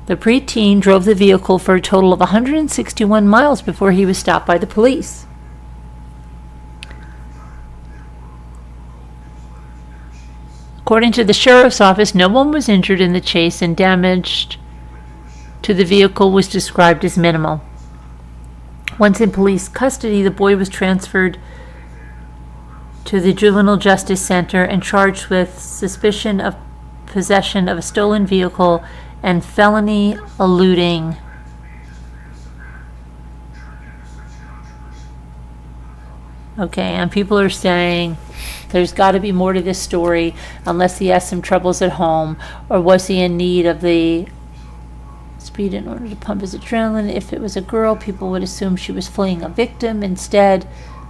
The preteen drove the vehicle for a total of 161 miles before he was stopped by the police. According to the sheriff's office, no one was injured in the chase and damage to the vehicle was described as minimal. Once in police custody, the boy was transferred to the Juvenile Justice Center and charged with suspicion of possession of a stolen vehicle and felony eluding. Okay, and people are saying there's got to be more to this story unless he has some troubles at home, or was he in need of the speed in order to pump his adrenaline? If it was a girl, people would assume she was fleeing a victim. Instead,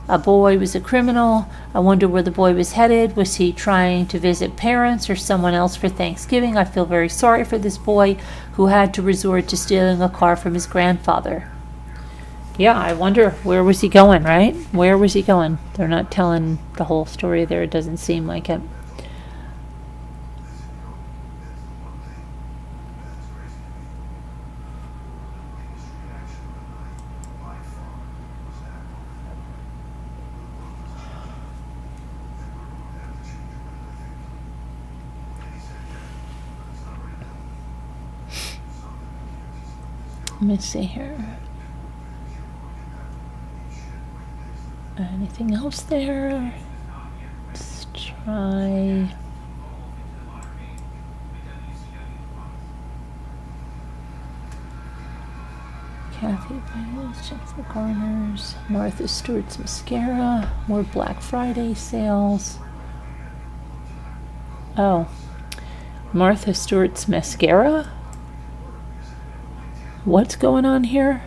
a boy was a criminal. I wonder where the boy was headed. Was he trying to visit parents or someone else for Thanksgiving? I feel very sorry for this boy who had to resort to stealing a car from his grandfather. Yeah, I wonder where was he going, right? Where was he going? They're not telling the whole story there. It doesn't seem like it. Let me see here. Anything else there? Let's try. Kathy Bates, Jennifer Garner's, Martha Stewart's mascara, more Black Friday sales. Oh, Martha Stewart's mascara? What's going on here?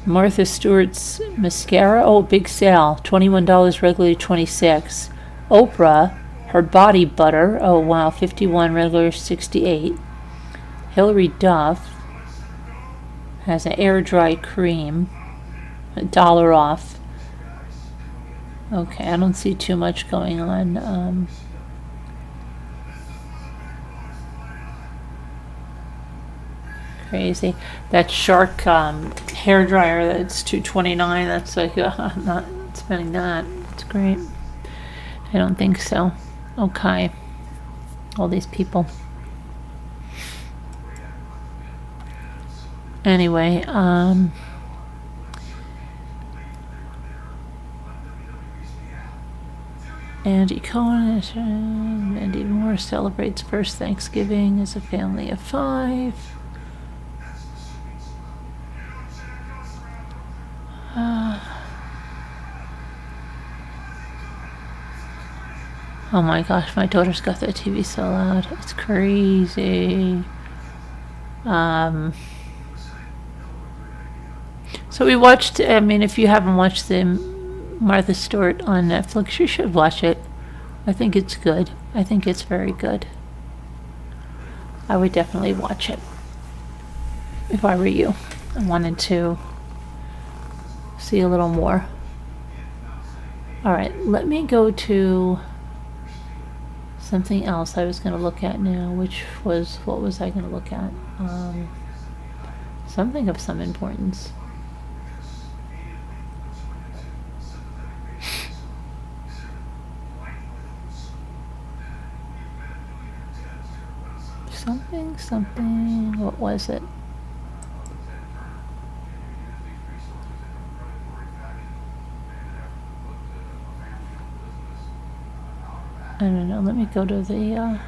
Martha Stewart's mascara. Oh, big sale. $21, regularly $26. Oprah, her body butter. Oh, wow. $51, regular $68. Hillary Duff has an air dry cream. $1 off. Okay, I don't see too much going on. Crazy. That Shark hair dryer, that's $229. That's like, I'm not spending that. It's great. I don't think so. Okay. All these people. Anyway, Andy Cohen and even more celebrates first Thanksgiving as a family of 5. Oh my gosh, my daughter's got that TV so loud. It's crazy. So we watched, I mean, if you haven't watched the Martha Stewart on Netflix, you should watch it. I think it's good. I think it's very good. I would definitely watch it if I were you. I wanted to see a little more. All right, let me go to something else I was going to look at now, which was, what was I going to look at? Something of some importance. Something, what was it? I don't know, let me go to the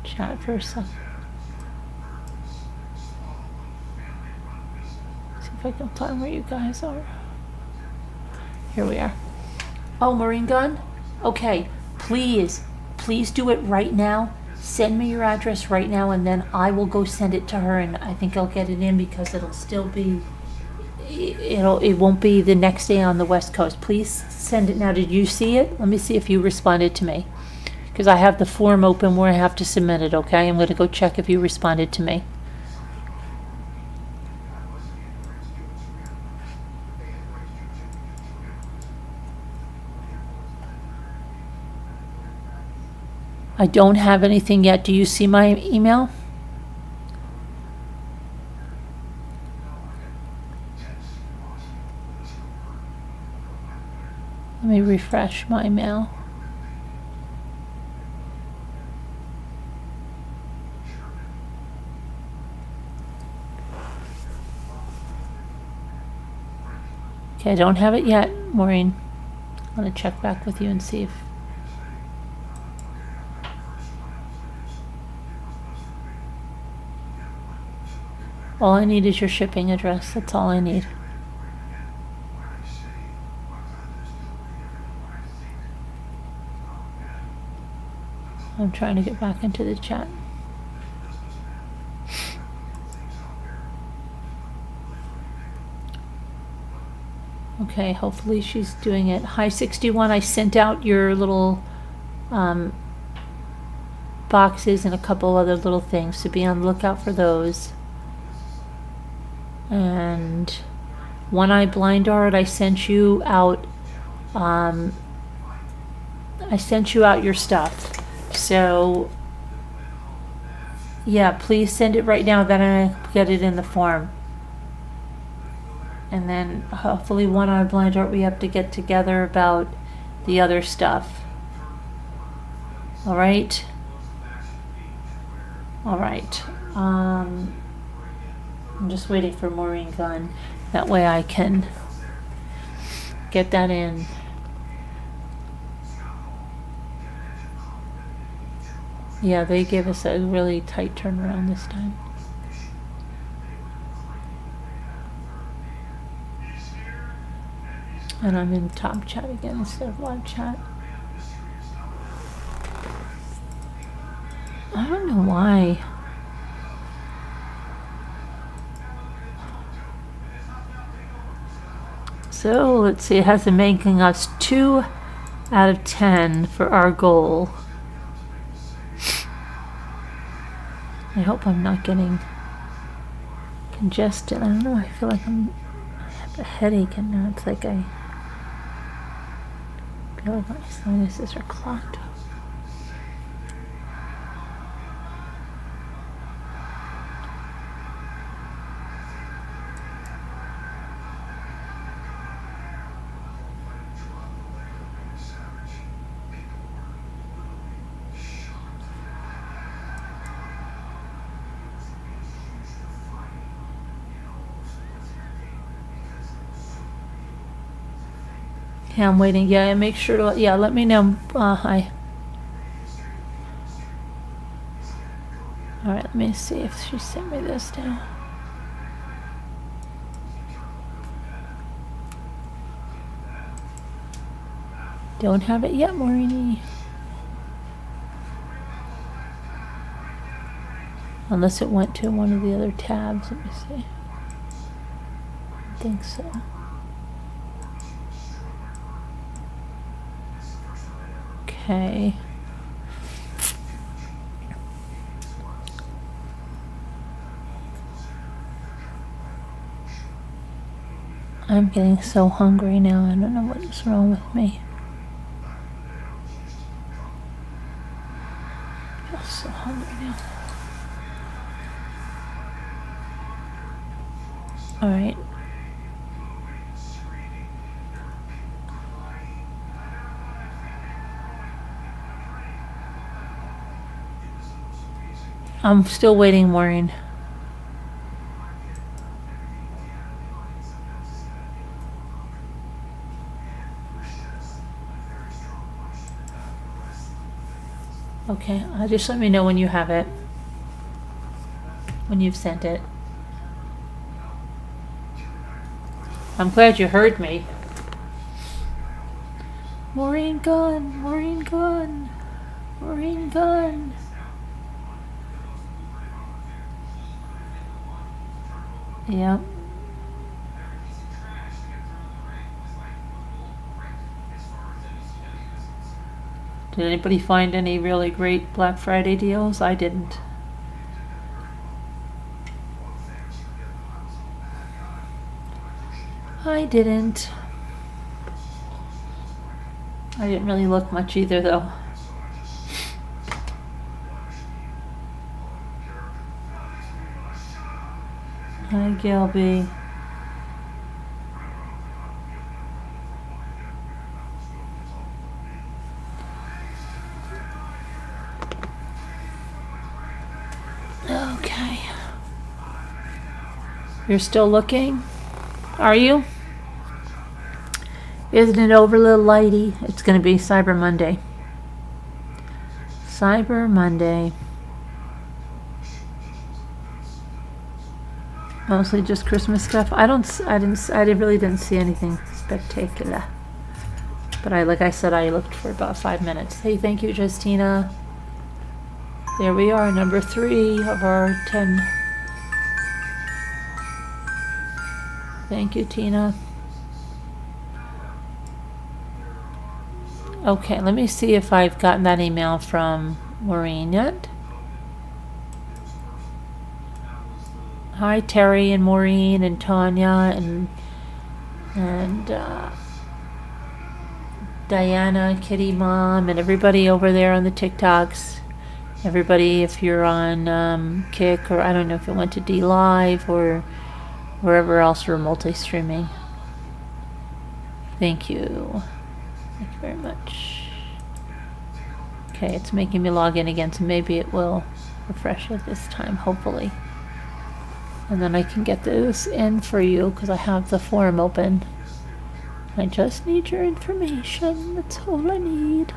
chat for a second. See if I can find where you guys are. Here we are. Oh, Marine Gun? Okay, please do it right now. Send me your address right now, and then I will go send it to her, and I think I'll get it in because it'll still be, it won't be the next day on the West Coast. Please send it now. Did you see it? Let me see if you responded to me, because I have the form open where I have to submit it. Okay, I'm going to go check if you responded to me. I don't have anything yet. Do you see my email? Let me refresh my mail. Okay, I don't have it yet, Maureen. I'm gonna check back with you and see if. All I need is your shipping address. That's all I need. I'm trying to get back into the chat. Okay, hopefully she's doing it. Hi 61, I sent out your little boxes and a couple other little things, so be on the lookout for those. And One Eye Blind Art, I sent you out your stuff. So yeah, please send it right now, then I get it in the form. And then hopefully One Eye Blind Art, we have to get together about the other stuff. All right. I'm just waiting for Maureen Gunn. That way I can get that in. Yeah, they gave us a really tight turnaround this time. And I'm in top chat again instead of live chat. I don't know why. So let's see, it has been making us 2 out of 10 for our goal. I hope I'm not getting congested. I don't know, I feel like I have a headache and now it's like I feel like my sinuses are clogged up. Yeah, I'm waiting. Yeah, make sure to, yeah, let me know. Hi. Alright, let me see if she sent me this now. Don't have it yet, Maureen. Unless it went to one of the other tabs. Let me see. I think so. Okay. I'm getting so hungry now. I don't know what's wrong with me. I feel so hungry now. All right. I'm still waiting, Maureen. Okay, just let me know when you have it. When you've sent it. I'm glad you heard me. Maureen Gunn, Maureen Gunn, Maureen Gunn. Yep. Did anybody find any really great Black Friday deals? I didn't. I didn't really look much either, though. Hi, Gilby. Okay. You're still looking? Are you? Isn't it over, little lighty? It's going to be Cyber Monday. Cyber Monday. Mostly just Christmas stuff. I really didn't see anything spectacular. But like I said, I looked for about 5 minutes. Hey, thank you, Justina. There we are, number 3 of our 10. Thank you, Tina. Okay, let me see if I've gotten that email from Maureen yet. Hi, Terry and Maureen and Tanya and Diana, Kitty Mom, and everybody over there on the TikToks. Everybody, if you're on Kick, or I don't know if it went to D Live or wherever else we're multi-streaming. Thank you. Thank you very much. Okay, it's making me log in again, so maybe it will refresh it this time, hopefully. And then I can get this in for you because I have the forum open. I just need your information. That's all I need.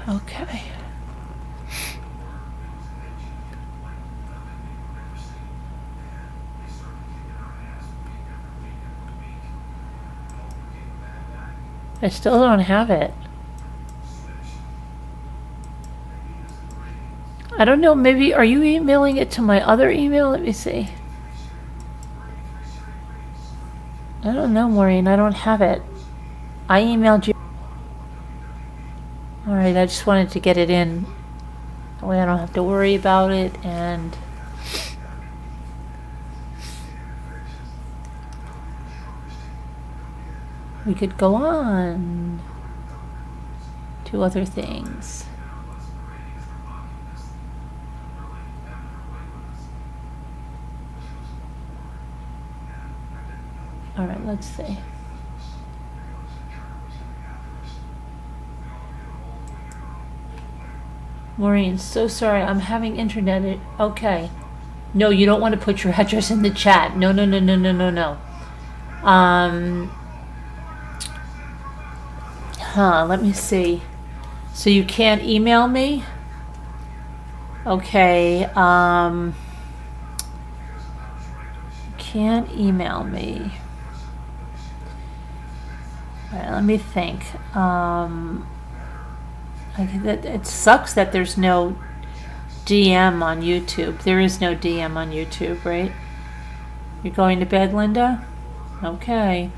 Okay. I still don't have it. I don't know, maybe, are you emailing it to my other email? Let me see. I don't know, Maureen, I don't have it. I emailed you. Alright, I just wanted to get it in. That way I don't have to worry about it, and we could go on to other things. All right, let's see. Maureen, so sorry, I'm having internet. Okay. No, you don't want to put your address in the chat. No, no, no, no, no, no, no. Let me see. So you can't email me? Okay, can't email me. All right, let me think. It sucks that there's no DM on YouTube. There is no DM on YouTube, right? You're going to bed, Linda? Okay.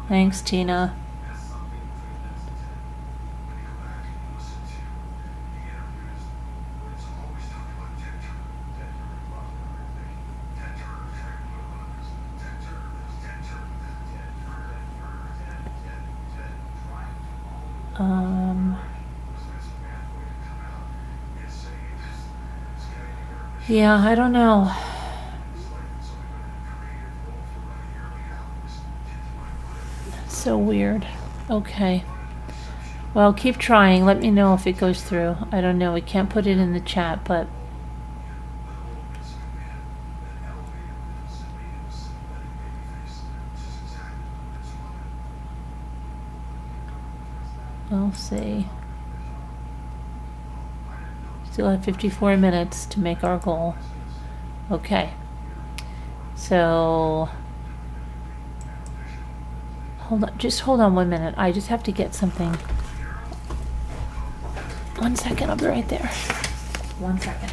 Thanks, Tina. Yeah, I don't know. That's so weird. Okay. Well, keep trying. Let me know if it goes through. I don't know. We can't put it in the chat, but we'll see. Still have 54 minutes to make our goal. Okay. So, just hold on 1 minute. I just have to get something. 1 second, I'll be right there. 1 second.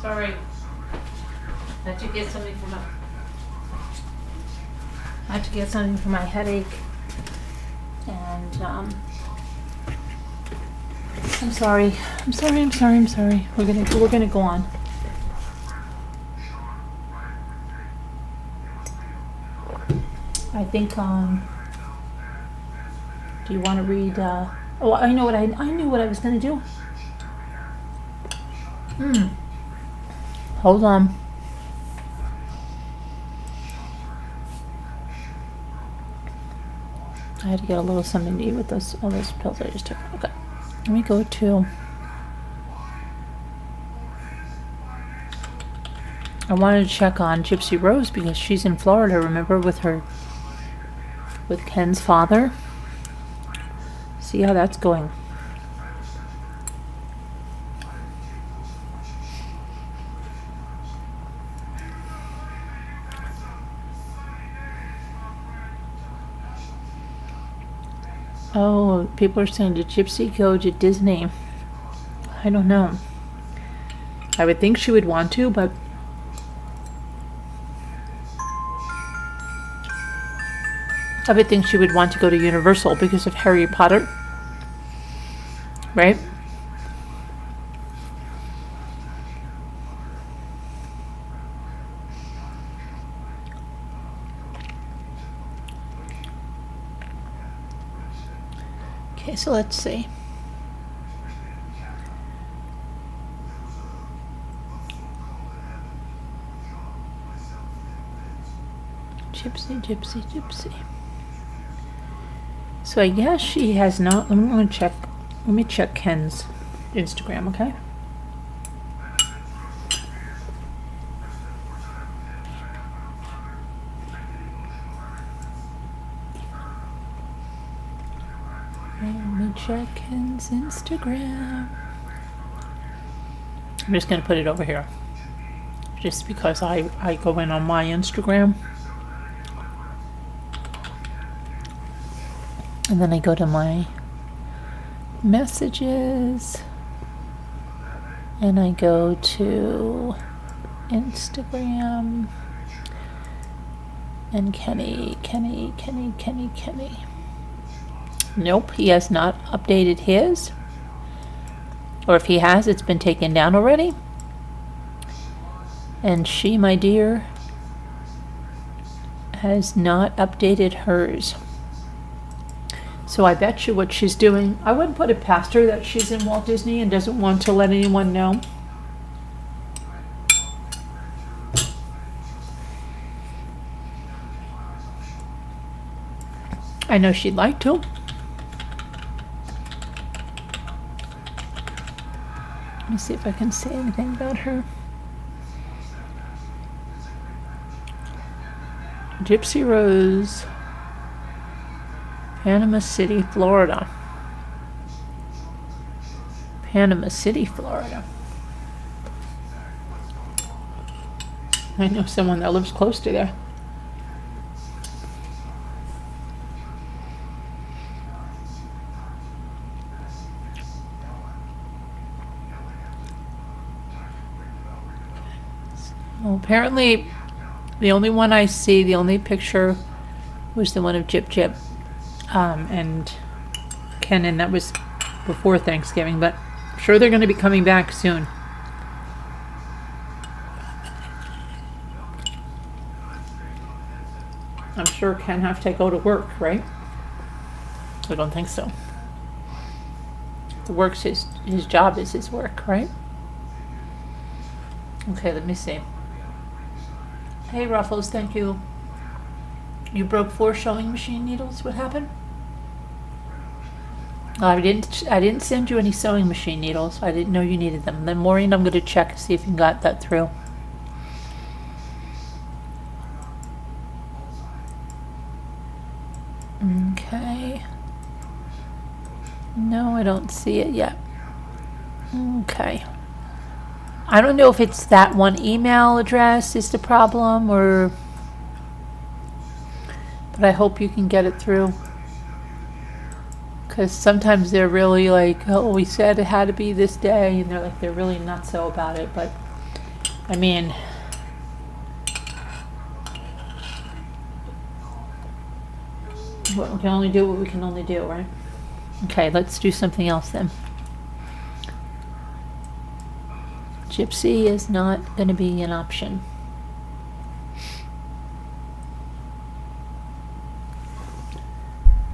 Sorry. I had to get something for my headache. And, I'm sorry. We're gonna go on. I think, do you want to read, oh, I know what I knew what I was gonna do. Hold on. I had to get a little something to eat with all those pills I just took. Okay. Let me go to... I wanted to check on Gypsy Rose because she's in Florida, remember, with Ken's father. See how that's going. Oh, people are saying, did Gypsy go to Disney? I don't know. I would think she would want to, but I would think she would want to go to Universal because of Harry Potter. Right? Okay, so let's see. Gypsy. So I guess she has not. Let me check Ken's Instagram, okay? Let me check Ken's Instagram. I'm just gonna put it over here, just because I go in on my Instagram. And then I go to my messages and I go to Instagram and Kenny. Nope, he has not updated his. Or if he has, it's been taken down already. And she, my dear, has not updated hers. So I bet you what she's doing, I wouldn't put it past her that she's in Walt Disney and doesn't want to let anyone know. I know she'd like to. Let me see if I can say anything about her. Gypsy Rose, Panama City, Florida. Panama City, Florida. I know someone that lives close to there. Well, apparently, the only one I see, the only picture was the one of Jip and Ken, and that was before Thanksgiving, but I'm sure they're going to be coming back soon. I'm sure Ken have to go to work, right? I don't think so. The work's his job is his work, right? Okay, let me see. Hey Ruffles, thank you. You broke 4 sewing machine needles. What happened? I didn't send you any sewing machine needles. I didn't know you needed them. Then Maureen, I'm going to check and see if you got that through. Okay. No, I don't see it yet. Okay. I don't know if it's that one email address is the problem, or... But I hope you can get it through. Because sometimes they're really like, oh, we said it had to be this day, and they're really nutso about it. But I mean, we can only do what we can only do, right? Okay, let's do something else then. Gypsy is not going to be an option.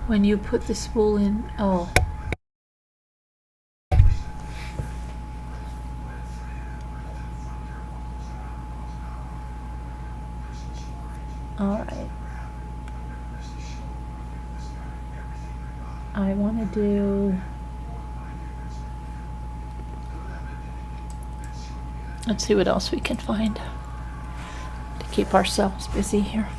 When you put the spool in, oh. All right. I want to do, let's see what else we can find to keep ourselves busy here.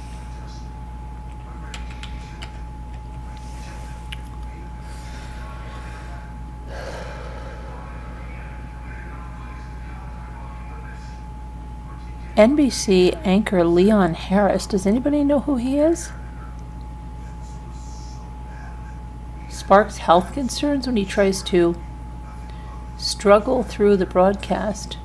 NBC anchor Leon Harris. Does anybody know who he is? Sparks health concerns when he tries to struggle through the broadcast.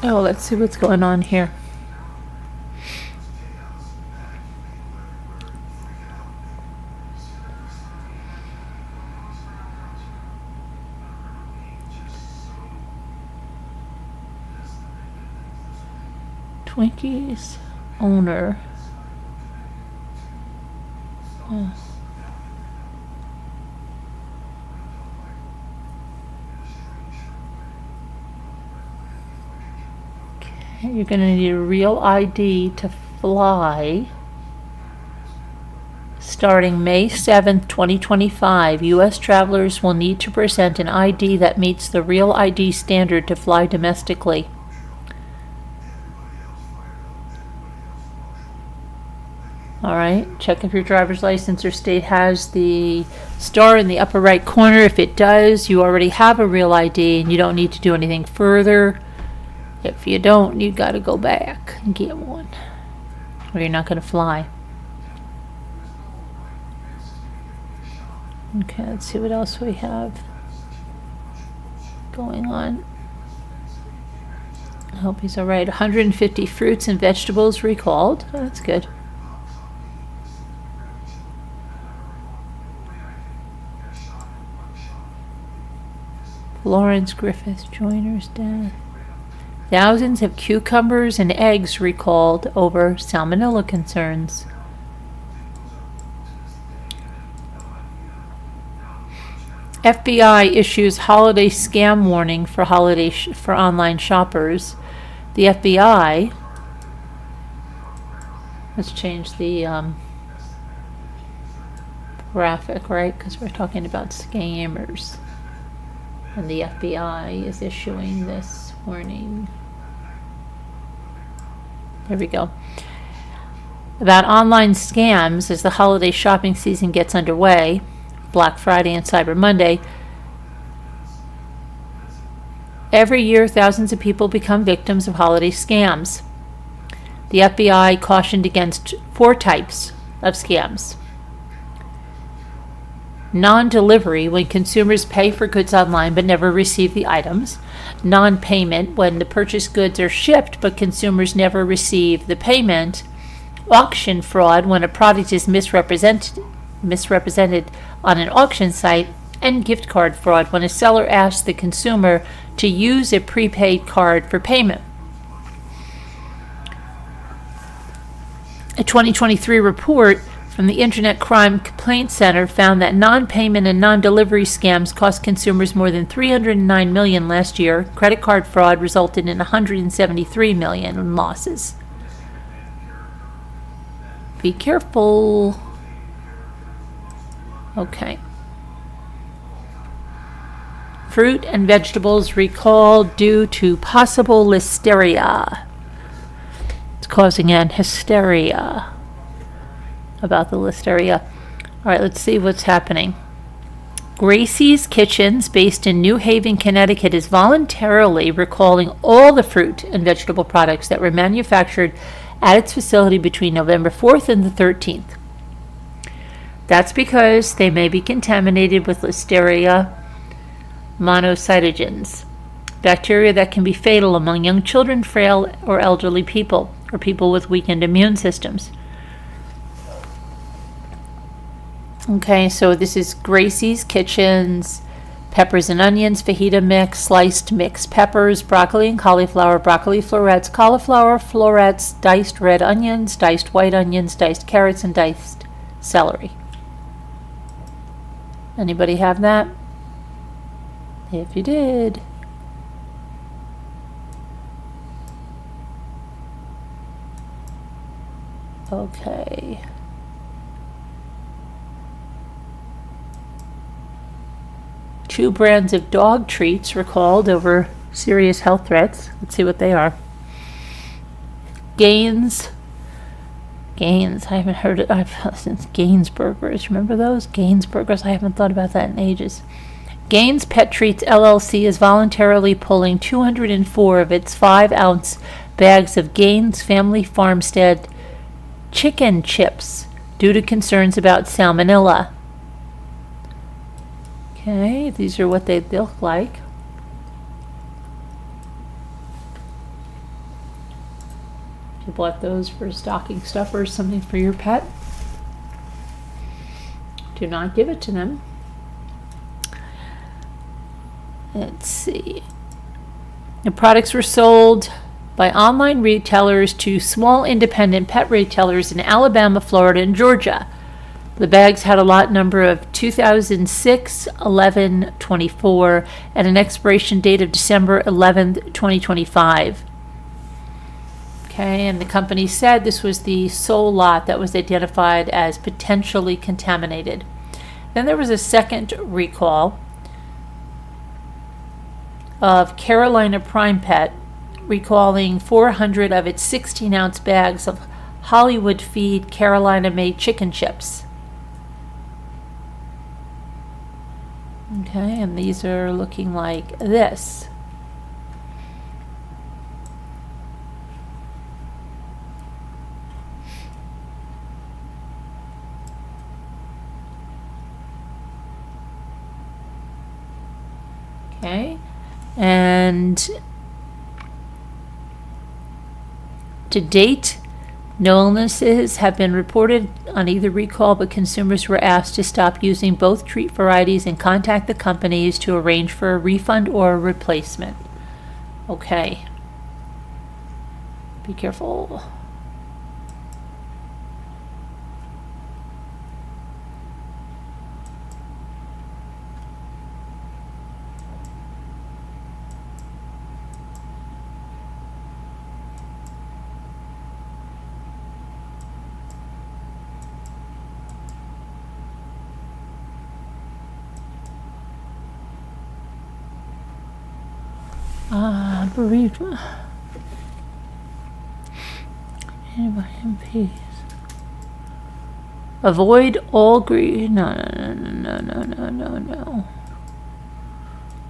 Oh, let's see what's going on here. Twinkies owner. Oh. Okay, you're going to need a real ID to fly. Starting May 7th, 2025, U.S. travelers will need to present an ID that meets the Real ID standard to fly domestically. All right, check if your driver's license or state has the star in the upper right corner. If it does, you already have a real ID and you don't need to do anything further. If you don't, you got to go back and get one, or you're not going to fly. Okay, let's see what else we have going on. I hope he's all right. 150 fruits and vegetables recalled. Oh, that's good. Lawrence Griffith Joyner's death. Thousands of cucumbers and eggs recalled over salmonella concerns. FBI issues holiday scam warning for for online shoppers. The FBI. Let's change the graphic, right? Because we're talking about scammers. And the FBI is issuing this warning. There we go. About online scams as the holiday shopping season gets underway, Black Friday and Cyber Monday. Every year, thousands of people become victims of holiday scams. The FBI cautioned against 4 types of scams. Non-delivery, when consumers pay for goods online but never receive the items. Non-payment, when the purchased goods are shipped but consumers never receive the payment. Auction fraud, when a product is misrepresented on an auction site. And gift card fraud, when a seller asks the consumer to use a prepaid card for payment. A 2023 report from the Internet Crime Complaint Center found that non-payment and non-delivery scams cost consumers more than $309 million last year. Credit card fraud resulted in $173 million in losses. Be careful. Okay. Fruit and vegetables recalled due to possible listeria. It's causing an hysteria about the listeria. All right, let's see what's happening. Gracie's Kitchens, based in New Haven, Connecticut, is voluntarily recalling all the fruit and vegetable products that were manufactured at its facility between November 4th and the 13th. That's because they may be contaminated with Listeria monocytogenes, bacteria that can be fatal among young children, frail or elderly people, or people with weakened immune systems. Okay, so this is Gracie's Kitchen's peppers and onions, fajita mix, sliced mixed peppers, broccoli and cauliflower, broccoli florets, cauliflower florets, diced red onions, diced white onions, diced carrots, and diced celery. Anybody have that? If you did. Okay. Two brands of dog treats recalled over serious health threats. Let's see what they are. Gaines. I haven't heard it since Gaines Burgers. Remember those? Gaines Burgers. I haven't thought about that in ages. Gaines Pet Treats LLC is voluntarily pulling 204 of its 5-ounce bags of Gaines Family Farmstead chicken chips due to concerns about salmonella. Okay, these are what they look like. If you bought those for stocking stuffers, something for your pet, do not give it to them. Let's see. The products were sold by online retailers to small independent pet retailers in Alabama, Florida, and Georgia. The bags had a lot number of 2006-11-24 and an expiration date of December 11th, 2025. Okay, and the company said this was the sole lot that was identified as potentially contaminated. Then there was a second recall of Carolina Prime Pet, recalling 400 of its 16-ounce bags of Hollywood Feed Carolina-made chicken chips. Okay, and these are looking like this. Okay, and to date, no illnesses have been reported on either recall, but consumers were asked to stop using both treat varieties and contact the companies to arrange for a refund or a replacement. Okay. Be careful. Bereavement. MPs. Avoid all grief. No.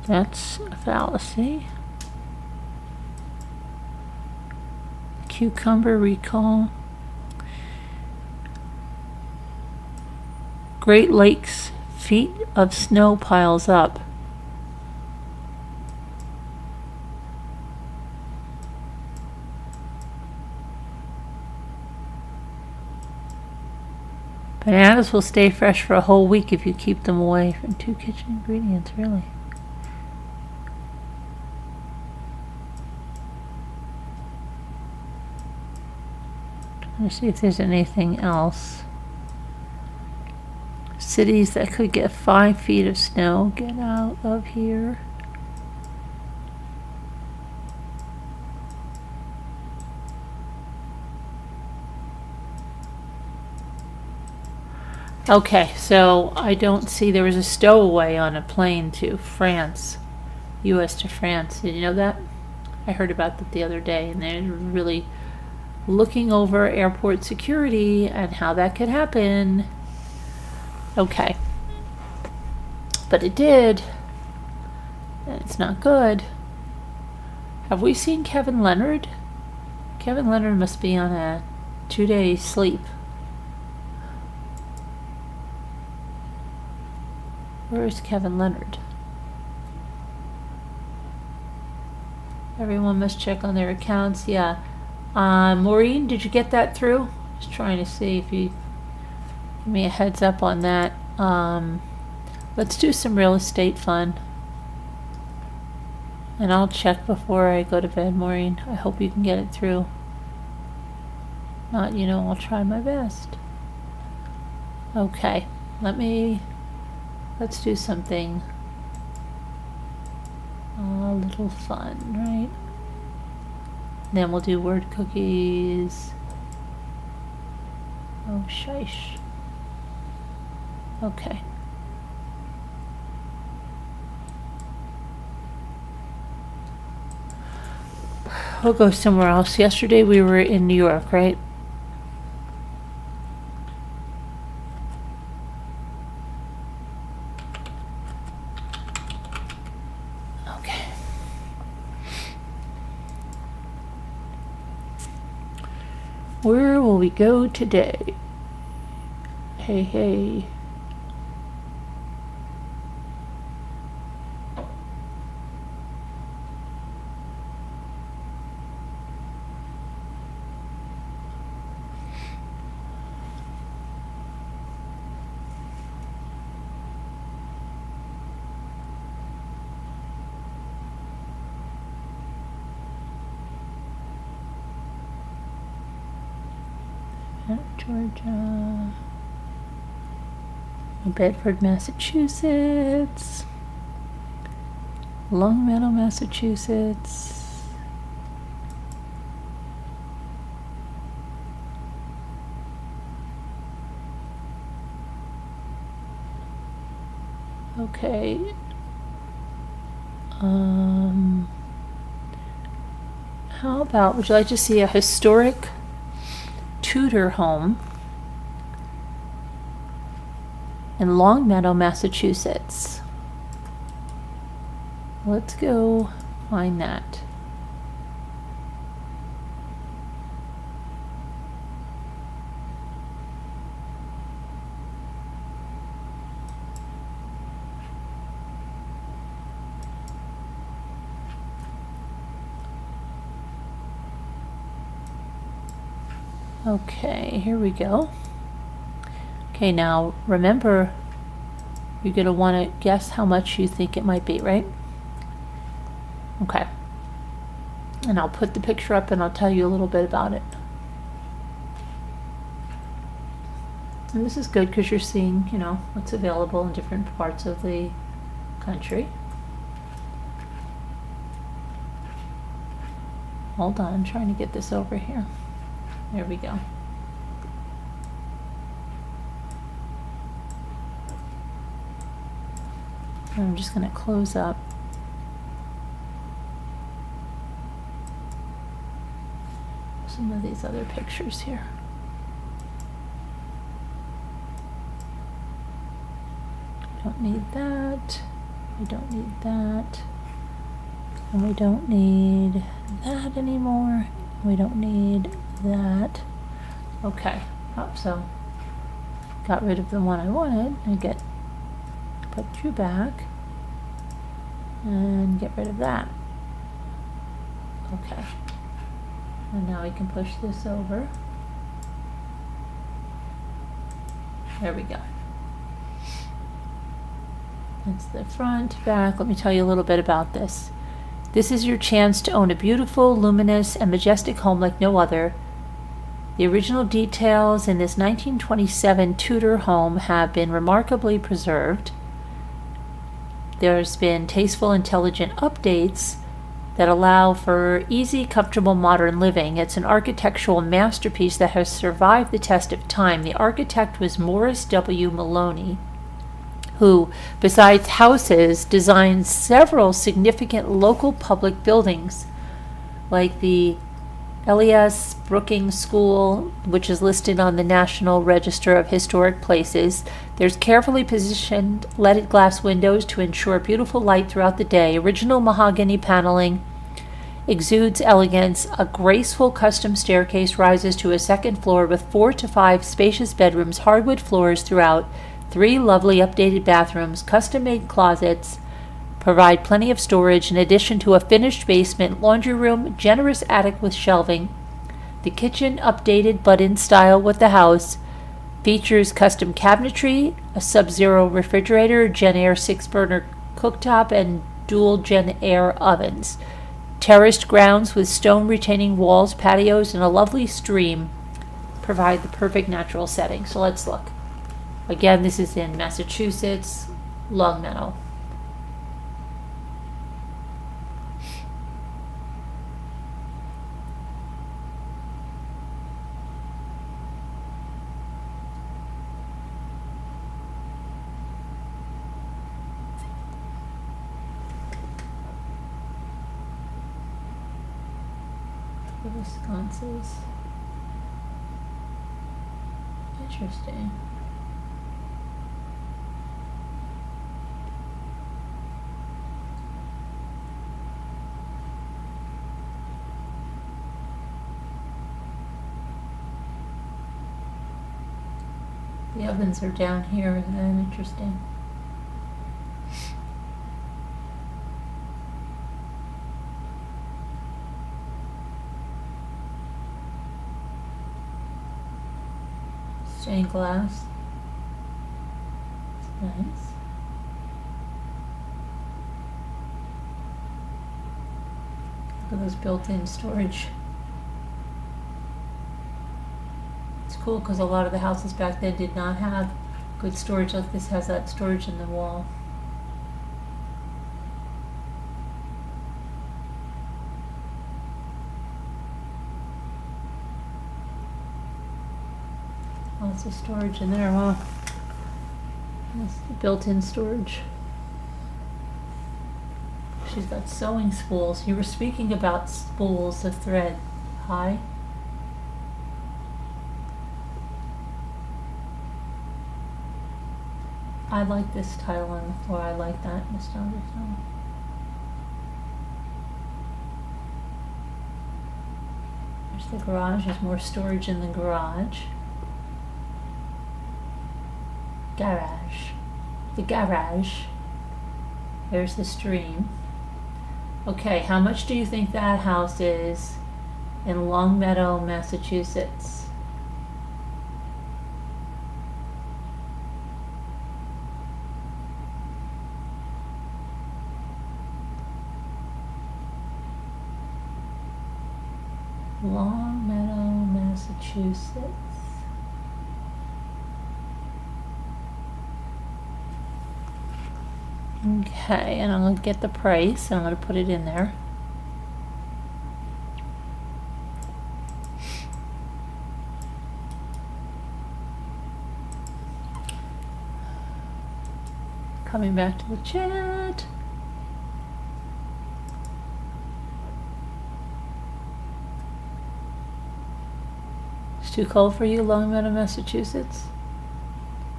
That's a fallacy. Cucumber recall. Great Lakes, feet of snow piles up. Bananas will stay fresh for a whole week if you keep them away from 2 kitchen ingredients, really. Trying to see if there's anything else. Cities that could get 5 feet of snow, get out of here. Okay, so I don't see, there was a stowaway on a plane to France, U.S. to France. Did you know that? I heard about that the other day, and they're really looking over airport security and how that could happen. Okay. But it did, and it's not good. Have we seen Kevin Leonard? Kevin Leonard must be on a 2-day sleep. Where is Kevin Leonard? Everyone must check on their accounts. Yeah. Maureen, did you get that through? Just trying to see if you give me a heads up on that. Let's do some real estate fun. And I'll check before I go to bed, Maureen. I hope you can get it through. Not, I'll try my best. Okay. Let's do something a little fun, right? Then we'll do word cookies. Oh, shish. Okay. We'll go somewhere else. Yesterday we were in New York, right? Okay. Where will we go today? Hey. Georgia, Bedford, Massachusetts, Longmeadow, Massachusetts, okay, how about, would you like to see a historic Tudor home in Longmeadow, Massachusetts? Let's go find that. Okay, here we go. Okay, now remember, you're going to want to guess how much you think it might be, right? Okay. And I'll put the picture up and I'll tell you a little bit about it. And this is good because you're seeing, what's available in different parts of the country. Hold on, I'm trying to get this over here. There we go. And I'm just going to close up. Some of these other pictures here. Don't need that. We don't need that. And we don't need that anymore. We don't need that. Okay. So got rid of the one I wanted and put you back and get rid of that. Okay. And now we can push this over. There we go. That's the front, back. Let me tell you a little bit about this. This is your chance to own a beautiful, luminous, and majestic home like no other. The original details in this 1927 Tudor home have been remarkably preserved. There's been tasteful, intelligent updates that allow for easy, comfortable, modern living. It's an architectural masterpiece that has survived the test of time. The architect was Morris W. Maloney, who, besides houses, designed several significant local public buildings, like the Elias Brookings School, which is listed on the National Register of Historic Places. There's carefully positioned leaded glass windows to ensure beautiful light throughout the day. Original mahogany paneling exudes elegance. A graceful custom staircase rises to a second floor with 4 to 5 spacious bedrooms, hardwood floors throughout. 3 lovely updated bathrooms, custom-made closets, provide plenty of storage in addition to a finished basement, laundry room, generous attic with shelving. The kitchen, updated but in style with the house, features custom cabinetry, a Sub-Zero refrigerator, Gen Air 6-burner cooktop, and dual Gen Air ovens. Terraced grounds with stone retaining walls, patios, and a lovely stream provide the perfect natural setting. So let's look. Again, this is in Massachusetts, Longmeadow. Wisconsin's. Interesting. The ovens are down here, isn't that interesting? Stained glass. It's nice. Look at those built-in storage. It's cool because a lot of the houses back then did not have good storage like this has that storage in the wall. Lots of storage in there. Wow. That's the built-in storage. She's got sewing spools. You were speaking about spools of thread. Hi. I like this tile on the floor. I like that, Miss Anderson. There's the garage. There's more storage in the garage. Garage. The garage. There's the stream. Okay, how much do you think that house is in Longmeadow, Massachusetts? Longmeadow, Massachusetts. Okay, and I'm going to get the price, and I'm going to put it in there. Coming back to the chat. It's too cold for you, Longmeadow, Massachusetts?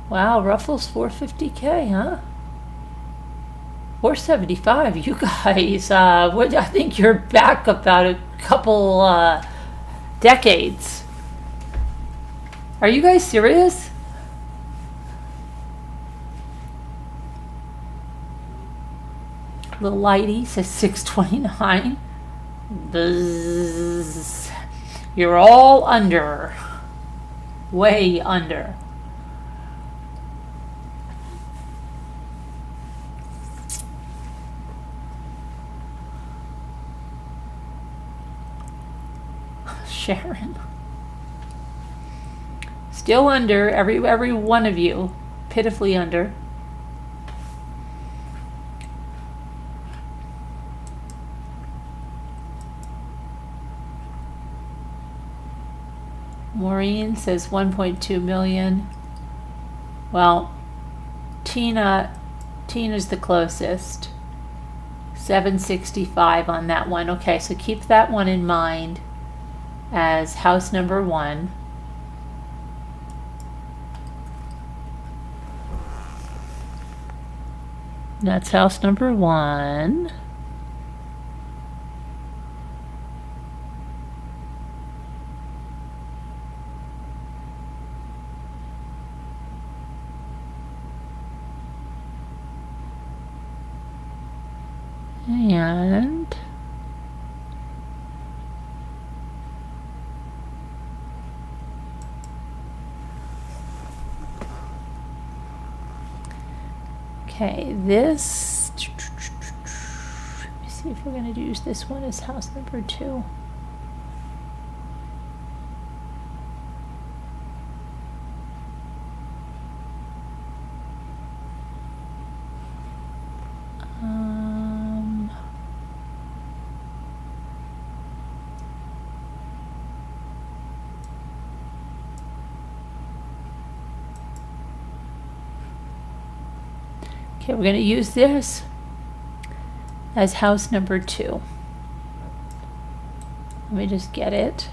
Wow, Ruffles $450K, huh? 475, you guys. I think you're back about a couple decades. Are you guys serious? Little Lighty says 629. Buzz. You're all under. Way under. Sharon. Still under, every one of you. Pitifully under. Maureen says 1.2 million. Well, Tina's the closest. 765 on that one. Okay, so keep that one in mind as house number 1. That's house number 1. And okay, this, let me see if we're going to use this one as house number 2. Okay, we're going to use this as house number 2. Let me just get it.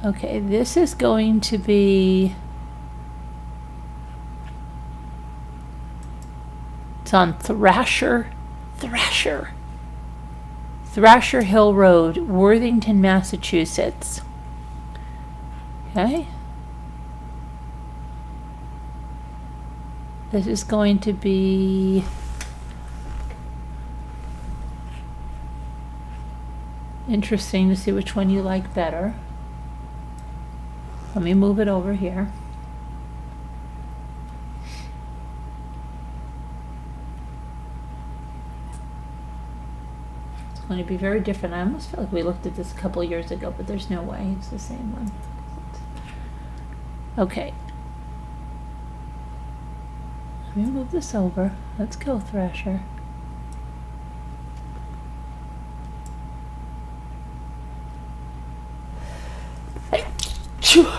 Okay, this is going to be, it's on Thrasher Hill Road, Worthington, Massachusetts. Okay. This is going to be interesting to see which one you like better. Let me move it over here. It's going to be very different. I almost feel like we looked at this a couple years ago, but there's no way it's the same one. Okay. Let me move this over. Let's go, Thrasher.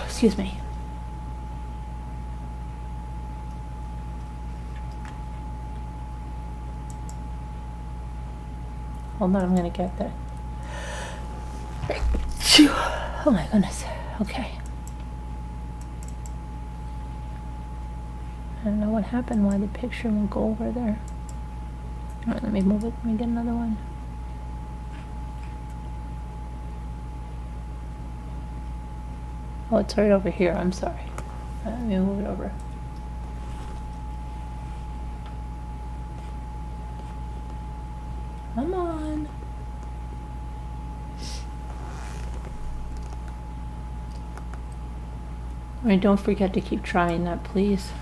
Excuse me. Hold on, I'm gonna get there. Oh my goodness. Okay. I don't know what happened, why the picture won't go over there. Alright, let me move it. Let me get another one. Oh, it's right over here. I'm sorry. Let me move it over. Come on. Alright, don't forget to keep trying that, please.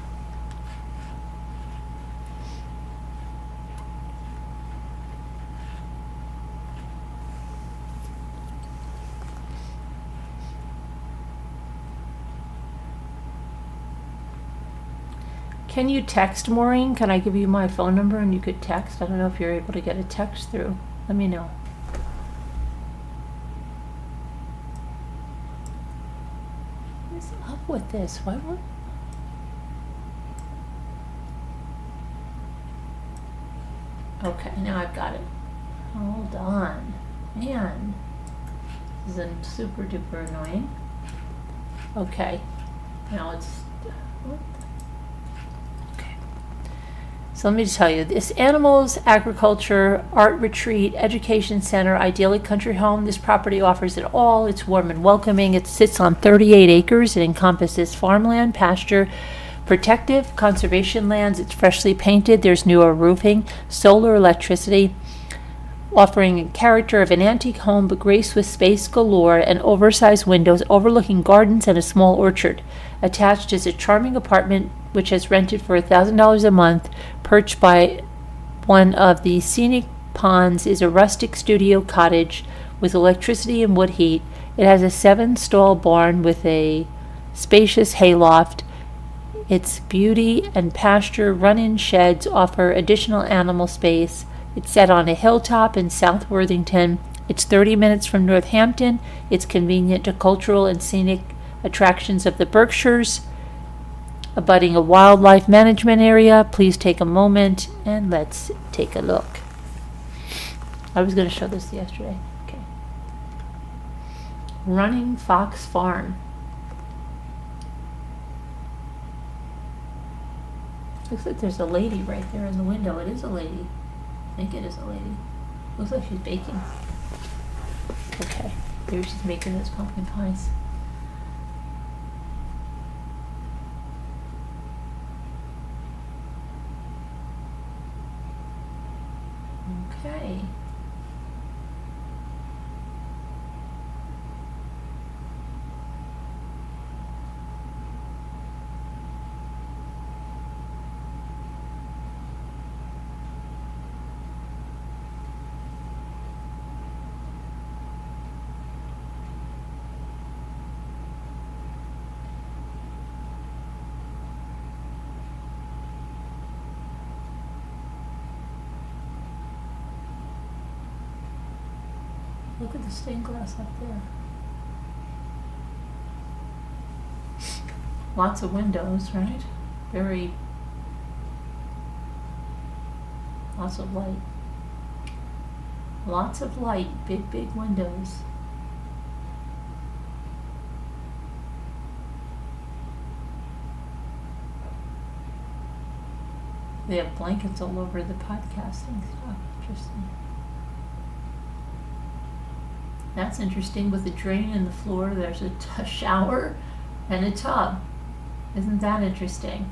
Can you text, Maureen? Can I give you my phone number and you could text? I don't know if you're able to get a text through. Let me know. What is up with this? Why won't... Okay, now I've got it. Hold on. Man. This is super duper annoying. Okay. Now it's... What? So let me just tell you, this Animals, Agriculture, Art Retreat, Education Center, idyllic country home. This property offers it all. It's warm and welcoming. It sits on 38 acres. It encompasses farmland, pasture, protective, conservation lands. It's freshly painted. There's newer roofing, solar electricity, offering a character of an antique home but graced with space galore and oversized windows overlooking gardens and a small orchard. Attached is a charming apartment which has rented for $1,000 a month. Perched by one of the scenic ponds is a rustic studio cottage with electricity and wood heat. It has a 7-stall barn with a spacious hayloft. Its beauty and pasture run-in sheds offer additional animal space. It's set on a hilltop in South Worthington. It's 30 minutes from Northampton. It's convenient to cultural and scenic attractions of the Berkshires, abutting a wildlife management area. Please take a moment and let's take a look. I was going to show this yesterday. Okay. Running Fox Farm. Looks like there's a lady right there in the window. It is a lady. I think it is a lady. Looks like she's baking. Okay. Maybe she's making those pumpkin pies. Okay. Look at the stained glass up there. Lots of windows, right? Lots of light. Lots of light, big, big windows. They have blankets all over the podcasting stuff. Interesting. That's interesting. With a drain in the floor, there's a shower and a tub. Isn't that interesting?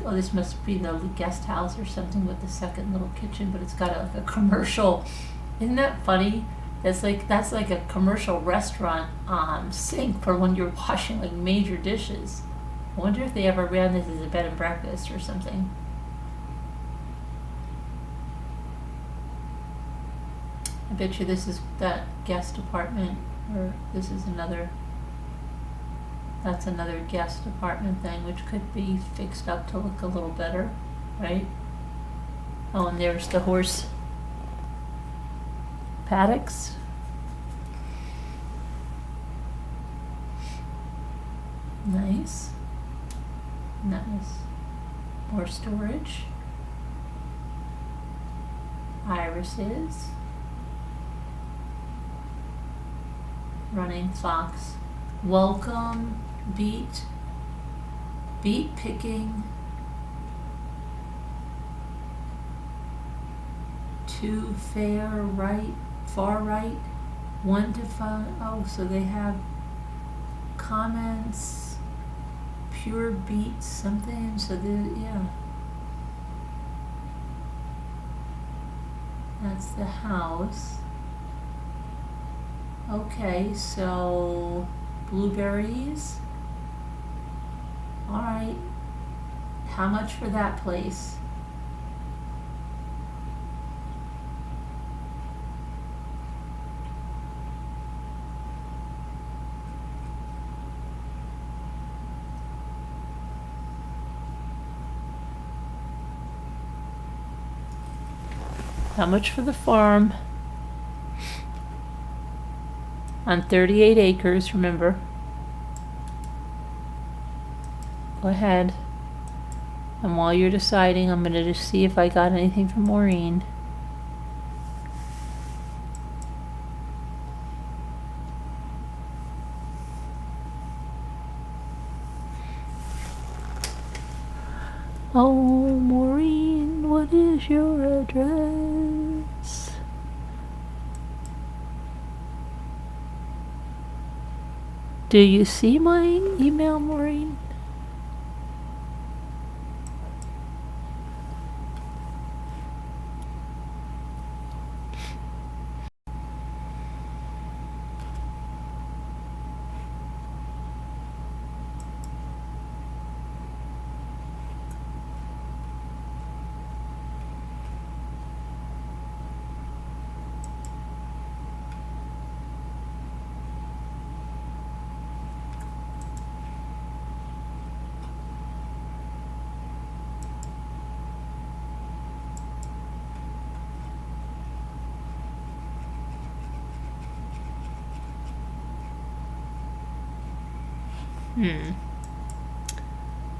Oh, this must be the guest house or something with the second little kitchen, but it's got like a commercial. Isn't that funny? That's like a commercial restaurant sink for when you're washing like major dishes. I wonder if they ever ran this as a bed and breakfast or something. I bet you this is that guest apartment, or this is another. That's another guest apartment thing, which could be fixed up to look a little better, right? Oh, and there's the horse paddocks. Nice. Nice. More storage. Irises. Running fox. Welcome. Beet picking. 2 far right, 1 to 5. Oh, so they have comments, pure beets, something. So yeah. That's the house. Okay, so blueberries. All right. How much for that place? How much for the farm? On 38 acres, remember. Go ahead. And while you're deciding, I'm going to just see if I got anything from Maureen. Oh, Maureen, what is your address? Do you see my email, Maureen?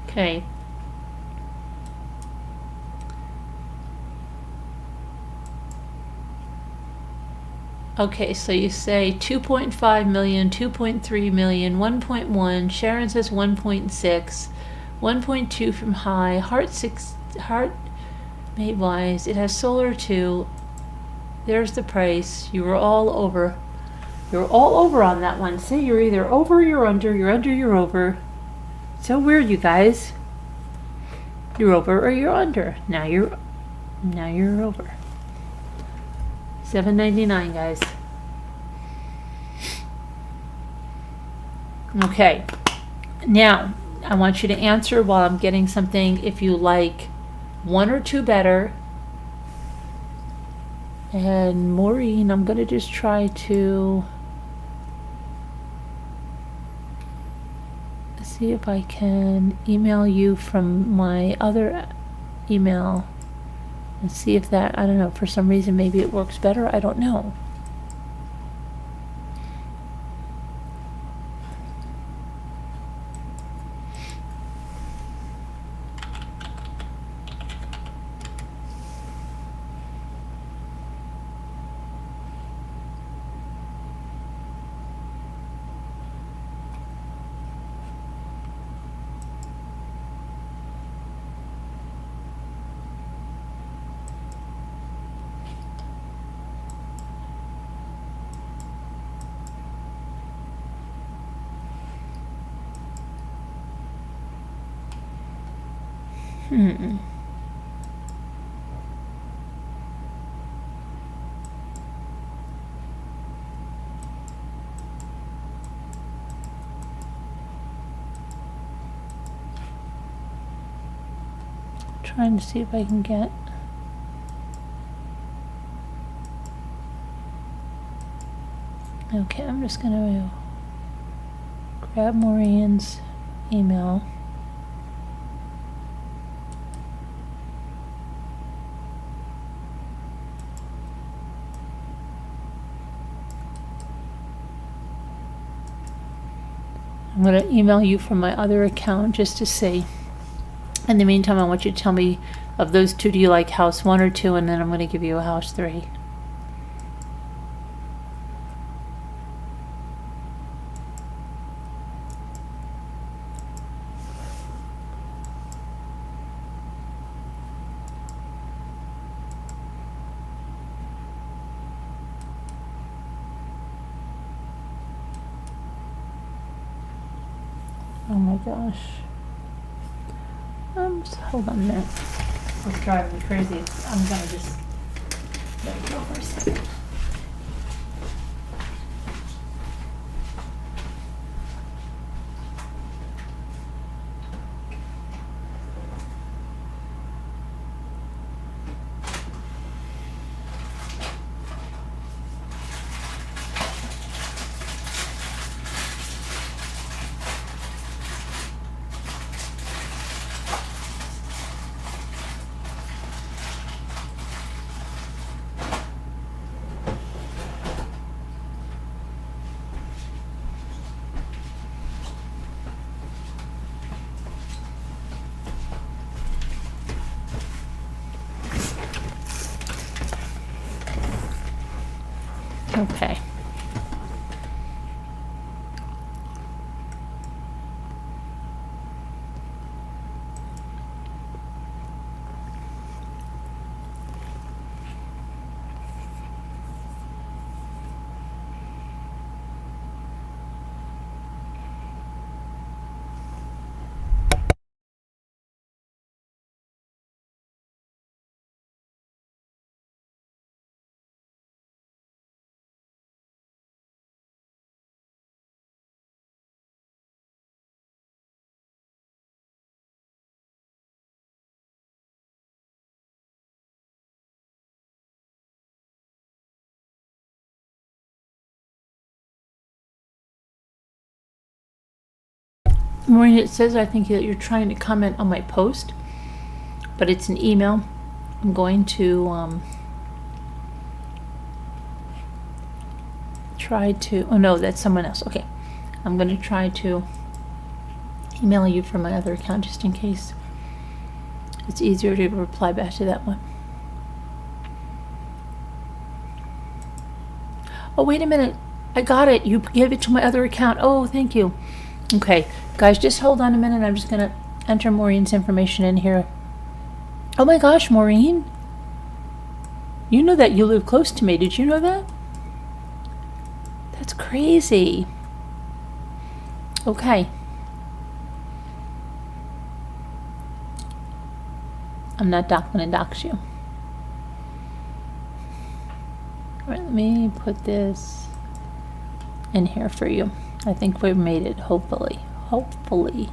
Okay. Okay, so you say 2.5 million, 2.3 million, 1.1. Sharon says 1.6, 1.2 from High. Heart made wise. It has solar too. There's the price. You were all over. You're all over on that one. See, you're either over or you're under. You're under, you're over. So weird, you guys. You're over or you're under. Now you're over. $7.99, guys. Okay. Now, I want you to answer while I'm getting something if you like one or two better. And Maureen, I'm going to just try to see if I can email you from my other email and see if that, I don't know, for some reason maybe it works better. I don't know. Trying to see if I can get. Okay, I'm just gonna grab Maureen's email. I'm gonna email you from my other account just to see. In the meantime, I want you to tell me of those two, do you like house 1 or 2, and then I'm going to give you a house 3. Oh my gosh. Just hold on a minute. It's driving me crazy. I'm gonna just let it go for a second. Okay. Maureen, it says I think that you're trying to comment on my post, but it's an email. I'm going to try to, oh no, that's someone else. Okay. I'm going to try to email you from my other account just in case it's easier to reply back to that one. Oh, wait a minute. I got it. You gave it to my other account. Oh, thank you. Okay, guys, just hold on a minute. I'm just going to enter Maureen's information in here. Oh my gosh, Maureen. You know that you live close to me. Did you know that? That's crazy. Okay. I'm not gonna dox you. All right, let me put this in here for you. I think we've made it, hopefully. Hopefully.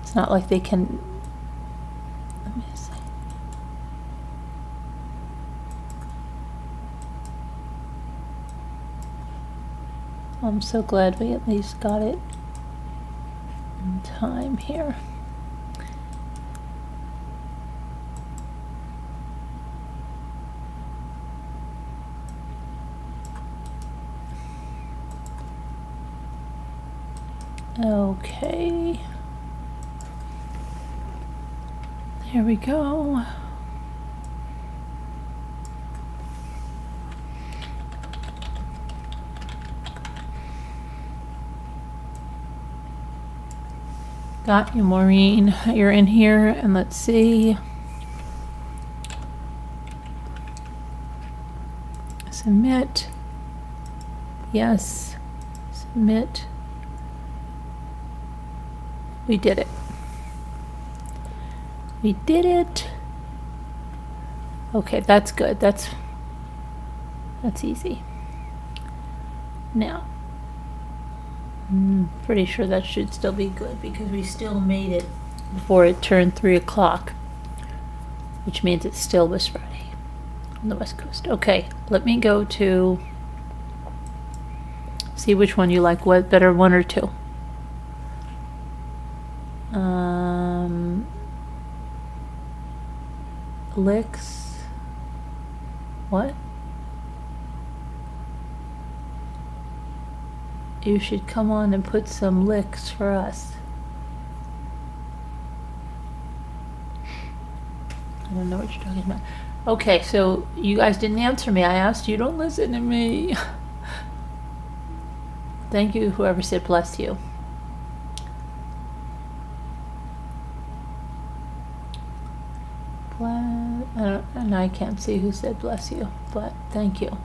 It's not like they can... Let me see. I'm so glad we at least got it in time here. Okay. There we go. Got you, Maureen. You're in here, and let's see. Submit. Yes. Submit. We did it. We did it. Okay, that's good. That's easy. Now, I'm pretty sure that should still be good because we still made it before it turned 3 o'clock, which means it still was Friday on the West Coast. Okay, let me go to see which one you like. What better, 1 or 2? Licks. What? You should come on and put some licks for us. I don't know what you're talking about. Okay, so you guys didn't answer me. I asked you, don't listen to me. Thank you, whoever said bless you. And I can't see who said bless you, but thank you.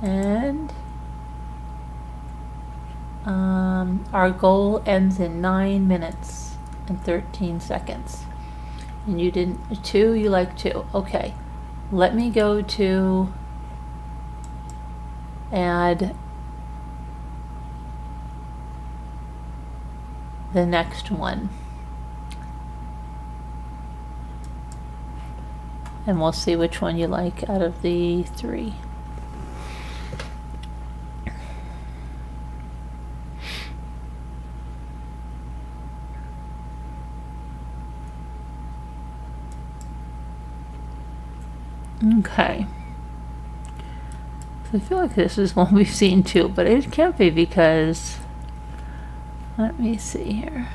And our goal ends in 9 minutes and 13 seconds. And you didn't, 2, you like 2. Okay, let me go to add the next one. And we'll see which one you like out of the 3. Okay. So I feel like this is one we've seen too, but it can't be because, let me see here.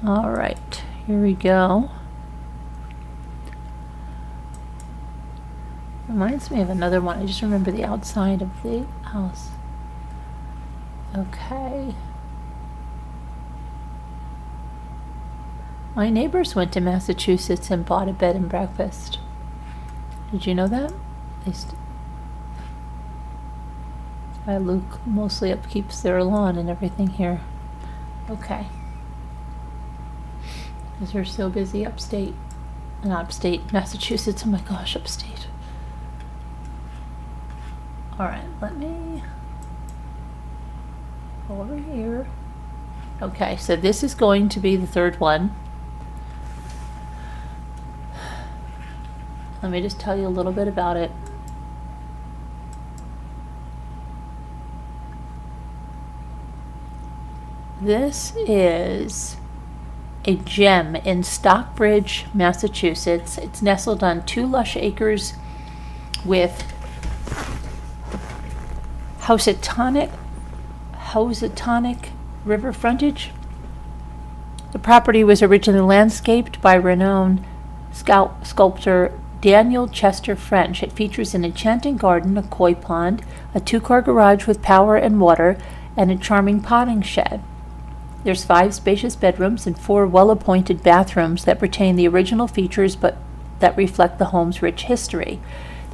All right, here we go. Reminds me of another one. I just remember the outside of the house. Okay. My neighbors went to Massachusetts and bought a bed and breakfast. Did you know that? Luke mostly upkeeps their lawn and everything here. Okay. Because we're so busy upstate. Not upstate, Massachusetts. Oh my gosh, upstate. Alright, let me go over here. Okay, so this is going to be the 3rd one. Let me just tell you a little bit about it. This is a gem in Stockbridge, Massachusetts. It's nestled on 2 lush acres with Housatonic river frontage. The property was originally landscaped by renowned sculptor Daniel Chester French. It features an enchanting garden, a koi pond, a 2-car garage with power and water, and a charming potting shed. There's 5 spacious bedrooms and 4 well-appointed bathrooms that retain the original features but that reflect the home's rich history.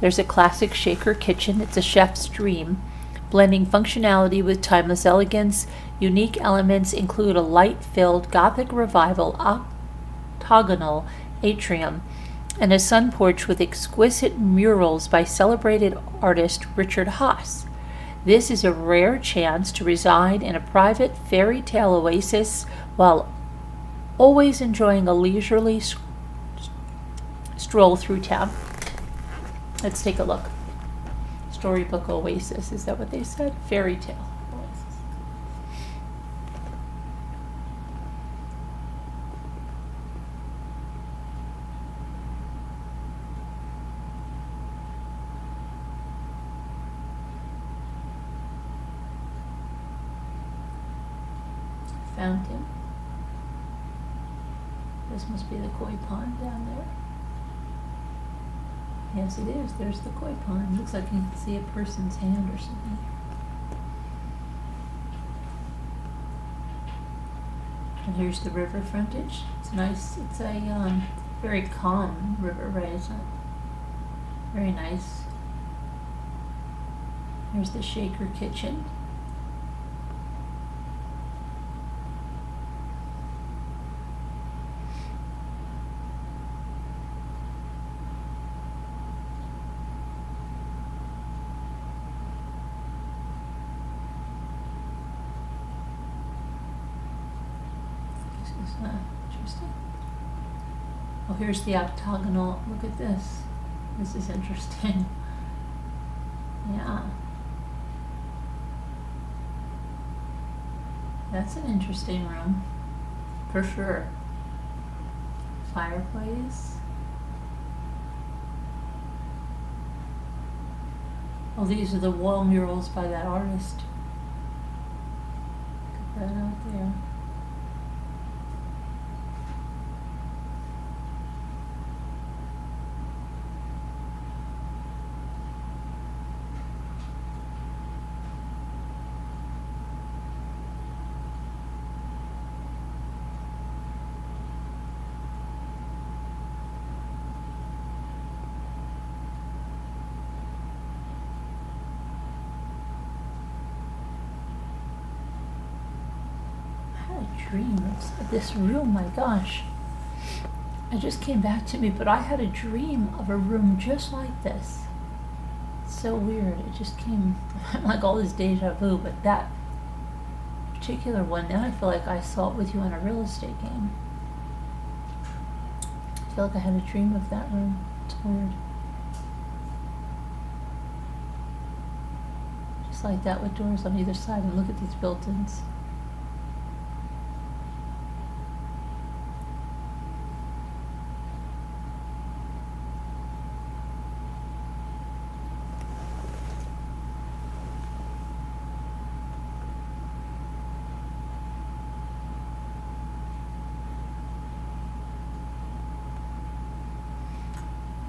There's a classic shaker kitchen. It's a chef's dream, blending functionality with timeless elegance. Unique elements include a light-filled Gothic revival octagonal atrium and a sun porch with exquisite murals by celebrated artist Richard Haas. This is a rare chance to reside in a private fairy tale oasis while always enjoying a leisurely stroll through town. Let's take a look. Storybook oasis, is that what they said? Fairy tale oasis. Fountain. This must be the koi pond down there. Yes, it is. There's the koi pond. Looks like you can see a person's hand or something. And here's the river frontage. It's nice. It's a very calm river, right? It's not very nice. Here's the shaker kitchen. Interesting. Oh, here's the octagonal. Look at this. This is interesting. Yeah. That's an interesting room. For sure. Fireplace. Oh, these are the wall murals by that artist. Put that out there. Dream of this room. My gosh, it just came back to me, but I had a dream of a room just like this. It's so weird. It just came like all this deja vu, but that particular one, now I feel like I saw it with you on a real estate game. I feel like I had a dream of that room. It's weird. Just like that with doors on either side, and look at these built-ins.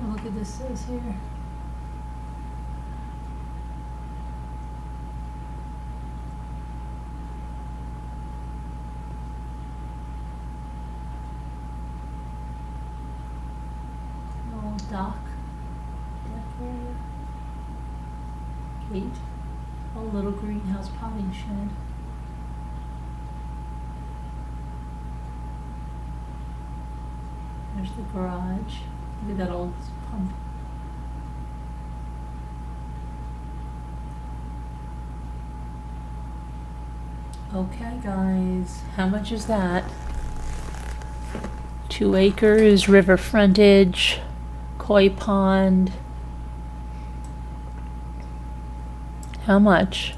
Look at this says here. Little dock area. Gate. A little greenhouse potting shed. There's the garage. Look at that old pump. Okay, guys, how much is that? 2 acres, river frontage, koi pond. How much?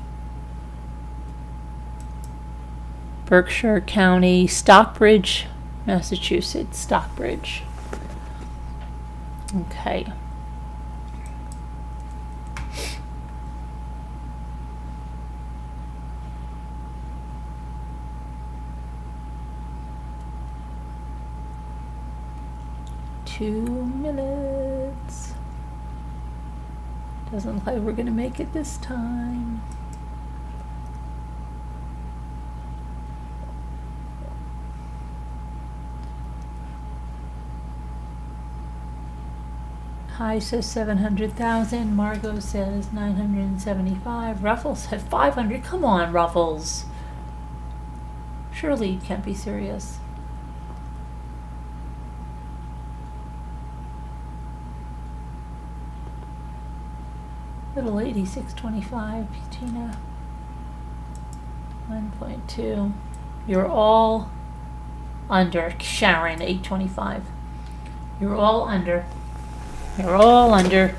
Berkshire County, Stockbridge, Massachusetts, Stockbridge. Okay. Two minutes. Doesn't look like we're gonna make it this time. High says 700,000. Margot says 975. Ruffles said 500. Come on, Ruffles. Surely you can't be serious. Little 8625. Tina. 1.2. You're all under. Sharon, 825. You're all under. You're all under.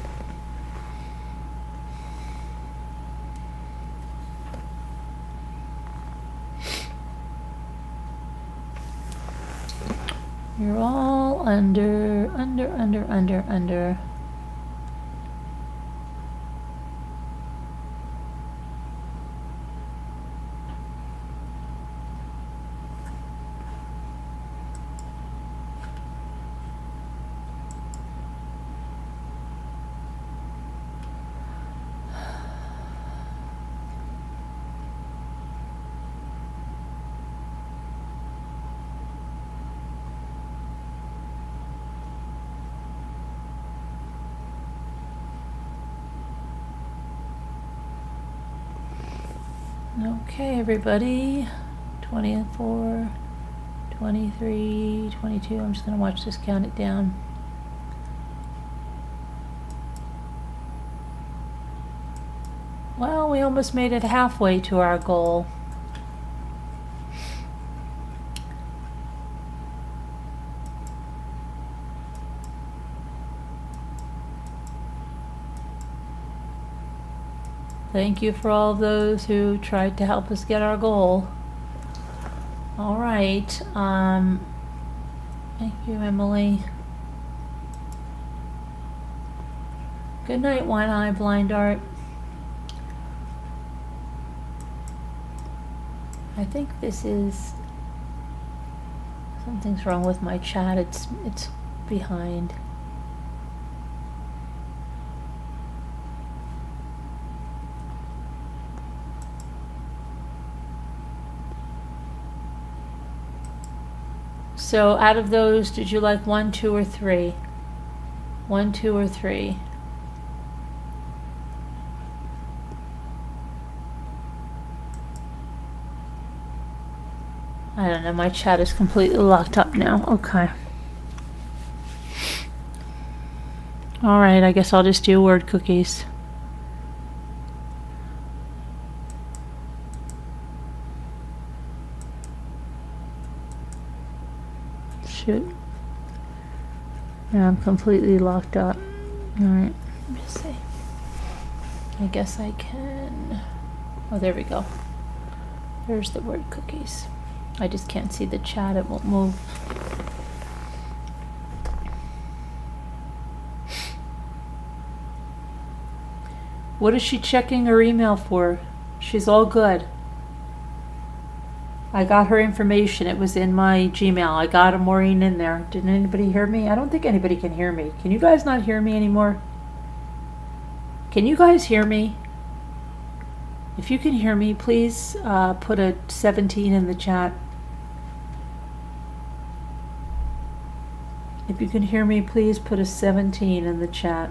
You're all under. Okay, everybody. 24, 23, 22. I'm just going to watch this count it down. Well, we almost made it halfway to our goal. Thank you for all those who tried to help us get our goal. All right. Thank you, Emily. Good night, One Eye Blind Art. I think this is something's wrong with my chat. It's behind. So out of those, did you like 1, 2, or 3? 1, 2, or 3? I don't know, my chat is completely locked up now. Okay. Alright, I guess I'll just do word cookies. Shoot. Yeah, I'm completely locked up. Alright, let me see. I guess I can. Oh, there we go. There's the word cookies. I just can't see the chat, it won't move. What is she checking her email for? She's all good. I got her information. It was in my Gmail. I got a Maureen in there. Didn't anybody hear me? I don't think anybody can hear me. Can you guys not hear me anymore? Can you guys hear me? If you can hear me, please put a 17 in the chat. If you can hear me, please put a 17 in the chat.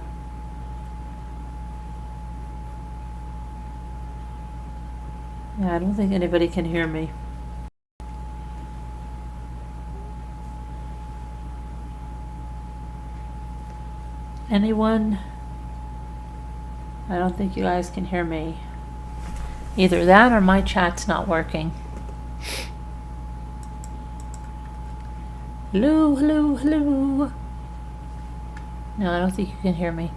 Yeah, I don't think anybody can hear me. Anyone? I don't think you guys can hear me. Either that or my chat's not working. Hello, hello, hello. No, I don't think you can hear me.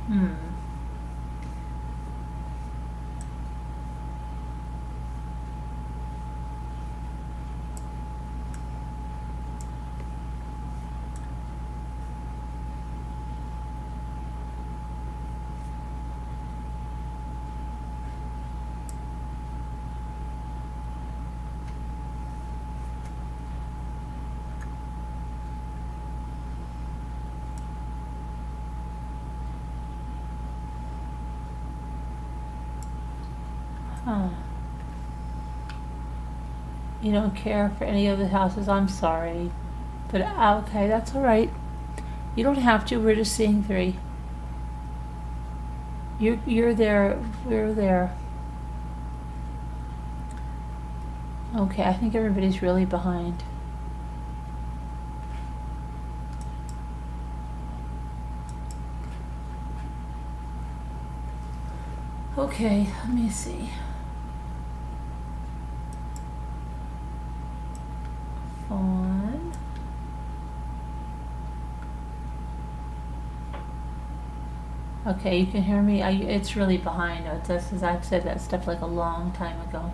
Hmm. Huh. You don't care for any of the houses, I'm sorry. But okay, that's all right. You don't have to, we're just seeing 3. You're there, we're there. Okay, I think everybody's really behind. Okay, let me see. Fawn. Okay, you can hear me. It's really behind. It's just as I've said that stuff like a long time ago.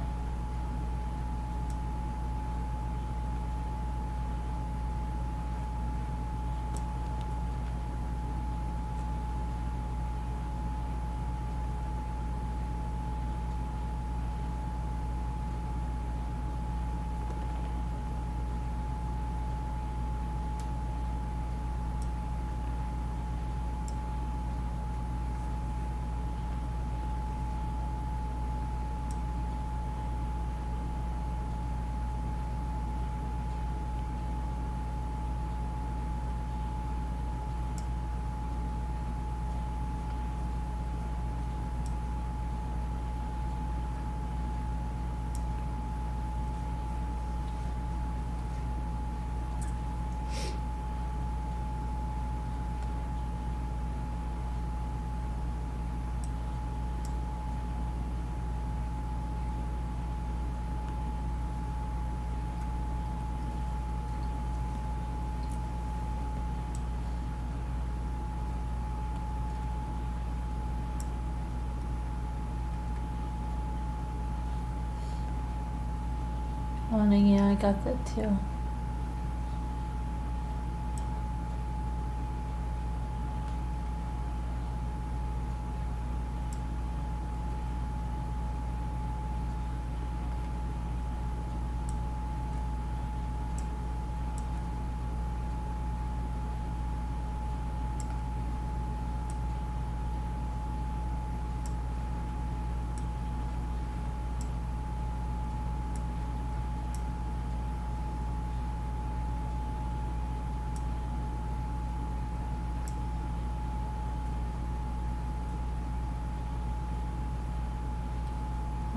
Morning, yeah, I got that too.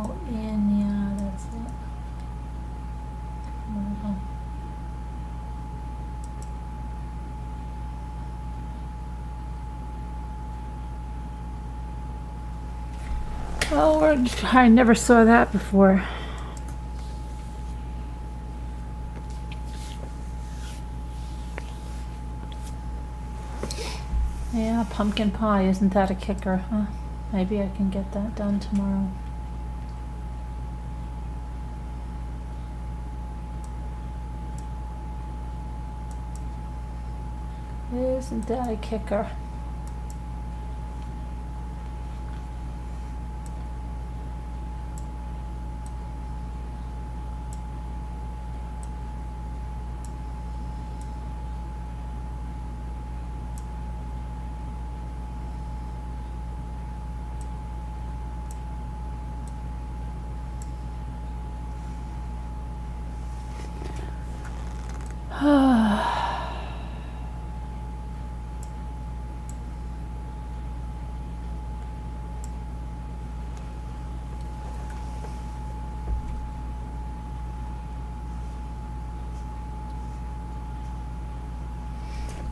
Oh, and yeah, that's it. Wonderful. Oh, I never saw that before. Yeah, pumpkin pie, isn't that a kicker, huh? Maybe I can get that done tomorrow. Isn't that a kicker?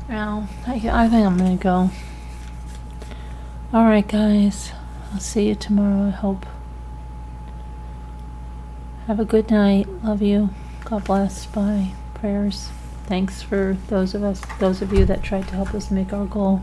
Well, I think I'm gonna go. Alright, guys. I'll see you tomorrow, I hope. Have a good night. Love you. God bless. Bye. Prayers. Thanks for those of you that tried to help us make our goal.